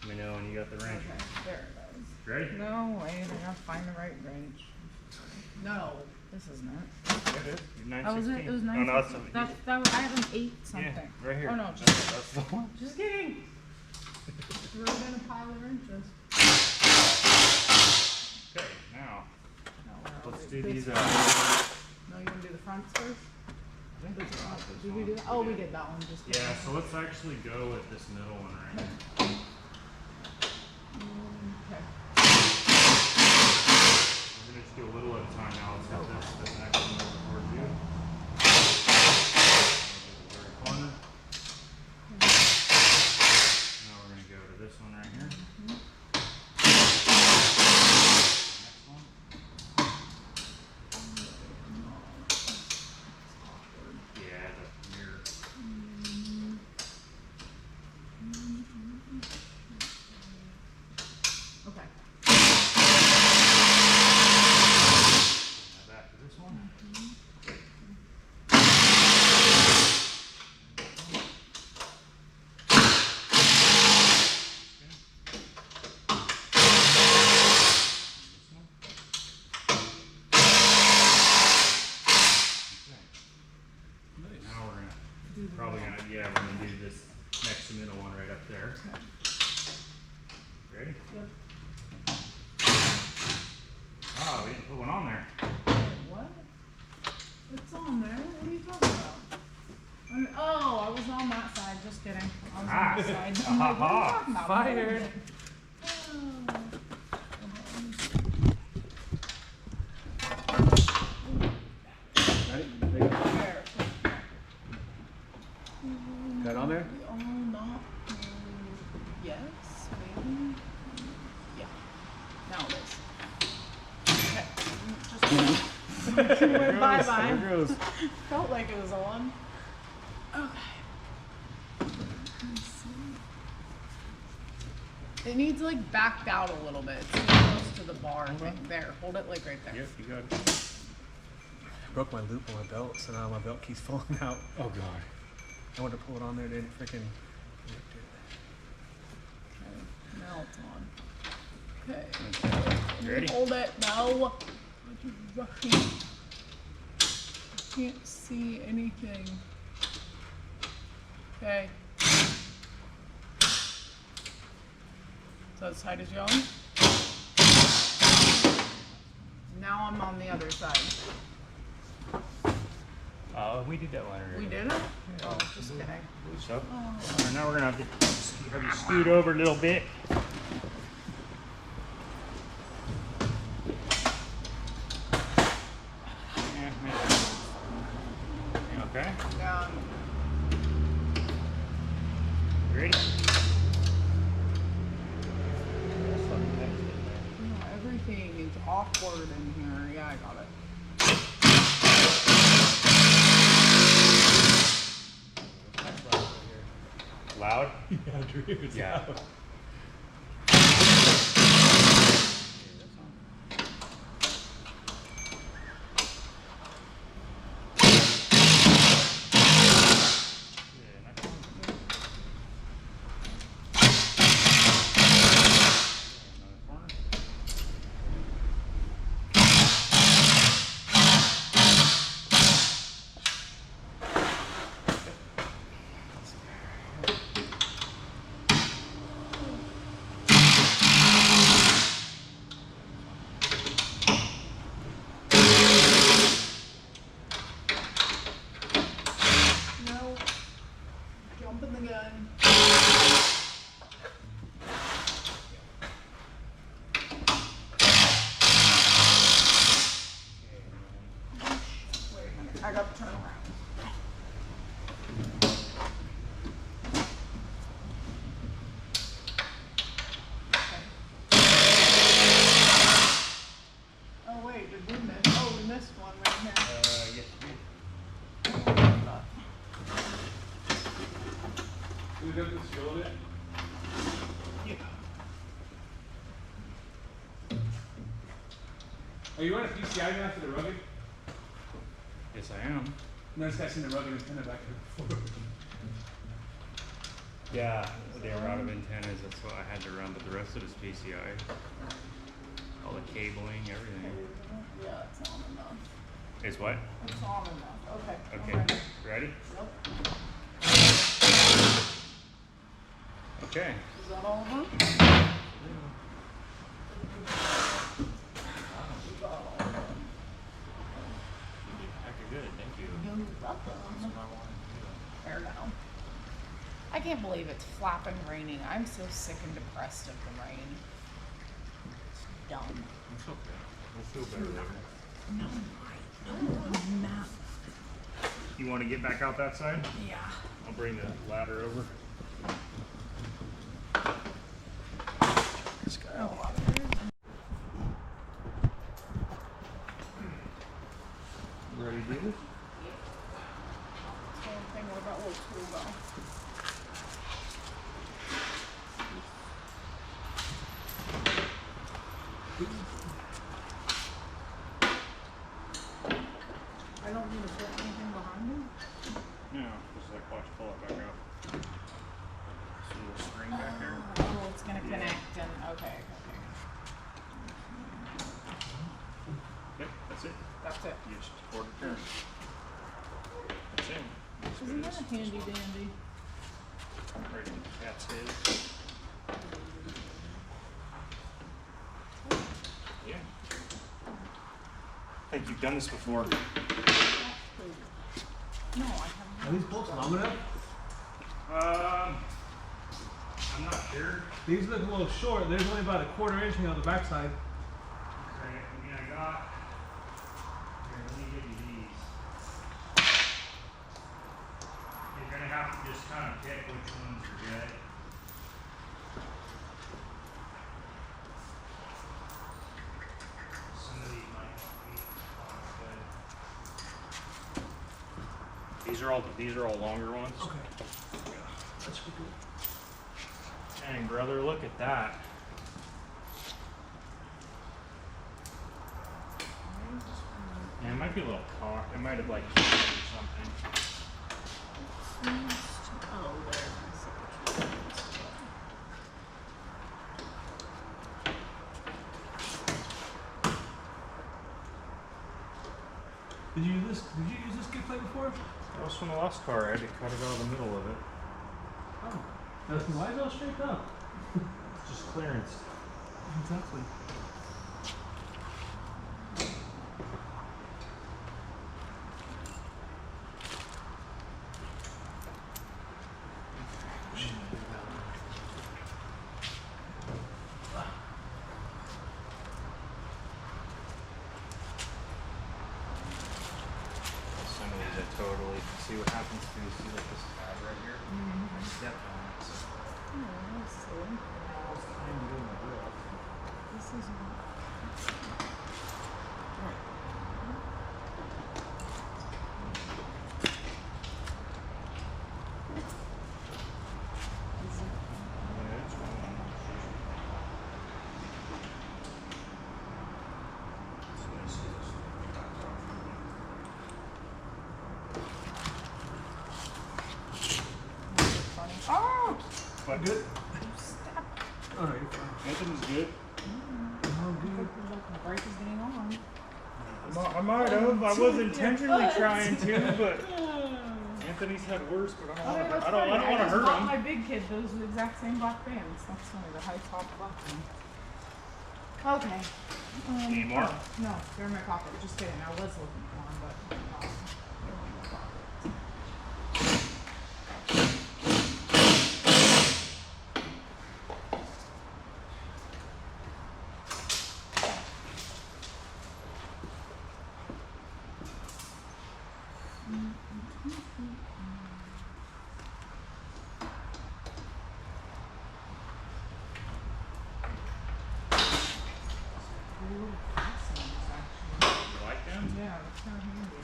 Let me know when you got the wrench. Okay, there it is. Ready? No, wait, I gotta find the right wrench. No, this isn't it. It is. You're That was it. It was 916. nice. Oh, no, that's a, that was, I have an 8 something. yeah, right here. Oh no, That's the one. just kidding. We're gonna pile of wrenches. Okay, now No, we're let's all do good. these. No, you wanna do the fronts first? Did we do that? Oh, we did that one. Just Yeah, so let's actually go with this middle one right here. Okay. We're gonna just do a little at a time now. Let's hit this next one over towards you. Very corner. Now we're gonna go to this one right here. Next one. Yeah, the mirror. Okay. Now back to this one. Ready? Yep. Oh, we didn't put one on there. What? It's on there. What are you talking about? Oh, I was on that side. Just kidding. I was on this side. I'm like, what are you talking about? Fired. Ready? There you go. There. Got on there? Oh, not. Yes, maybe. Yeah. Now it is. Okay. Just went bye bye. There goes. Felt like it was on. Okay. Let's see. It needs like backed out a little bit. It's too close to the bar thing. There, hold it like right there. Yep, you got it. Broke my loop on my belt, so now my belt keeps falling out. Oh god. I wanted to pull it on there, didn't freaking. Okay, now it's on. Okay. You ready? Hold it. No. I can't see anything. Okay. So as tight as you own. Now I'm on the other side. We did that one already. We did it? Oh, just kidding. So, now we're gonna have you scoot over a little bit. Yeah, maybe. Okay. Yeah. You ready? Everything is awkward in here. Yeah, I got it. Loud? Yeah, Drew. It's Yeah. out. No. Jumping the gun. Wait a minute. I got to turn around. Oh wait, did we miss? Oh, we missed one right here. Yes, Do we have to seal it? Are you running PCI now for the rugged? yes, I am. No, this guy's in the rugged antenna back here. Yeah, they were out of antennas. That's what I had to run, but the rest of it is PCI. All the cabling, everything. Yeah, it's on enough. Is what? It's on enough. Okay. Okay. I'm ready. Ready? Yep. Okay. Is that all of them? Good, thank you. You're welcome. There now. I can't believe it's flapping raining. I'm so sick and depressed of the rain. It's dumb. It's okay. We'll feel better later. No, I'm not. You want to get back out that side? Yeah. I'll bring the ladder over. Let's go. Ready to do this? Same thing. What about little tool though? I don't need to put anything behind it. No, just like watch pull it back out. See the string back there? Oh, it's gonna connect and okay. Yep, that's it. That's it. You just quarter turn. That's it. That's Isn't good. that a handy dandy? Right in the cat's head. think you've done this before. No, I haven't. Are these bolts long enough? I'm not sure. These look a little short. There's only about a 1/4 inch on the backside. Okay, I mean, I got. Here, let me give you these. You're gonna have to just kind of pick which ones are good. Some of these might not be good. These are all longer ones. Okay. That's pretty good. Dang, brother, look at that. Yeah, it might be a little cocked. It might have like or something. Oh, there. Did you use this skid plate before? That was from the last car. I had to cut it out of the middle of it. Oh. Why is it all straight up? It's just clearance. Exactly. Some of these I totally see what happens to you. See like this pad right here? I stepped on it. So Oh, that's silly. I'm doing my drill. This is Yeah, it's fine. So I see this back off. funny. Oh! But good. All right, you're fine. Anthony's good. Oh, good. The break is getting on. I might have. I was intentionally trying to, but Anthony's had worse. But I don't want to. I don't want to hurt him. My big kid those exact same black bands. That's funny. The high top black one. Okay. Need more? No, they're in my pocket. Just kidding. I was looking for them, but they're in my pocket. They're little fasteners, actually. You like them? Yeah, that's kind of handy.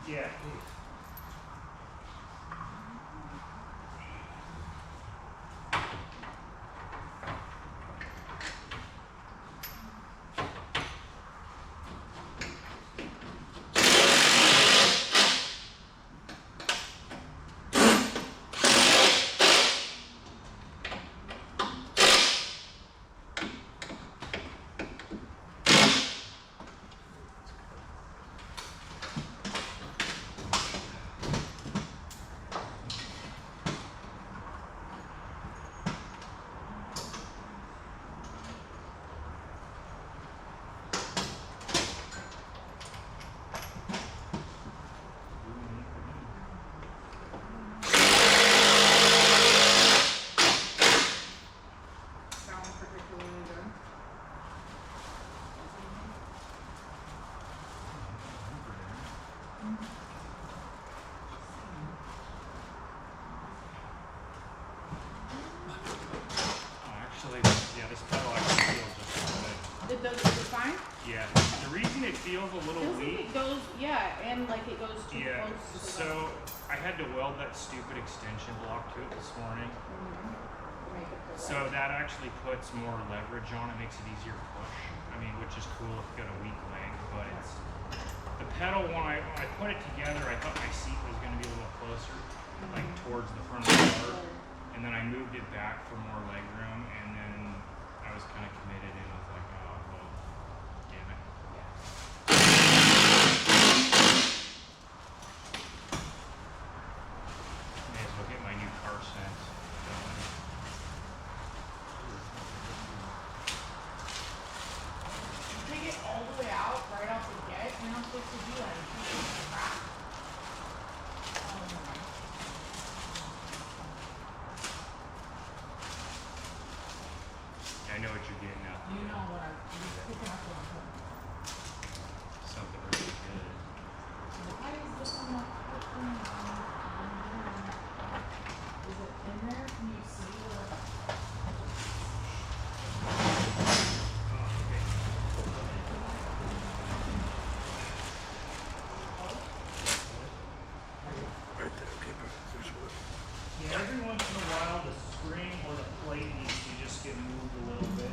Yeah. The reason it feels a little Feels like weak. it goes, yeah, and like it goes too Yeah, close to the so I had to weld that stupid extension block to it this morning. make it go So that actually puts more leverage on it, makes it easier to push. I mean, which is cool if you've got a weak leg, but it's the pedal when I put it together, I thought my seat was gonna be a little closer, like towards the front of the car. And then I moved it back for more leg room, and then I was kind of committed, and I was like, oh, well, damn it. May as well get my new car sense going. Take it all the way out right off the get. You're not supposed to do that. It's supposed to crack. Oh my. I know what you're getting at. You know what I'm picking up what I'm putting. Something really good. Why is this one not working? Is it in there? Can you see where? Yeah, every once in a while the spring or the plate needs to just get moved a little bit.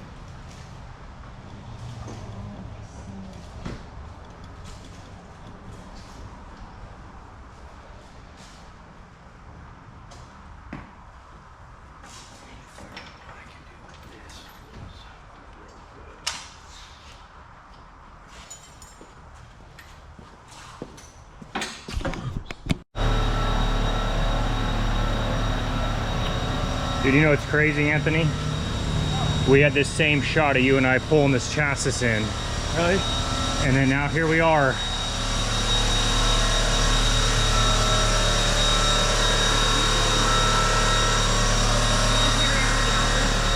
Dude, you know what's crazy, Anthony? We had this same shot of you and I pulling this chassis in. Really? And then now here we are.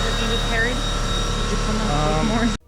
That you just carried? Did you come up with more?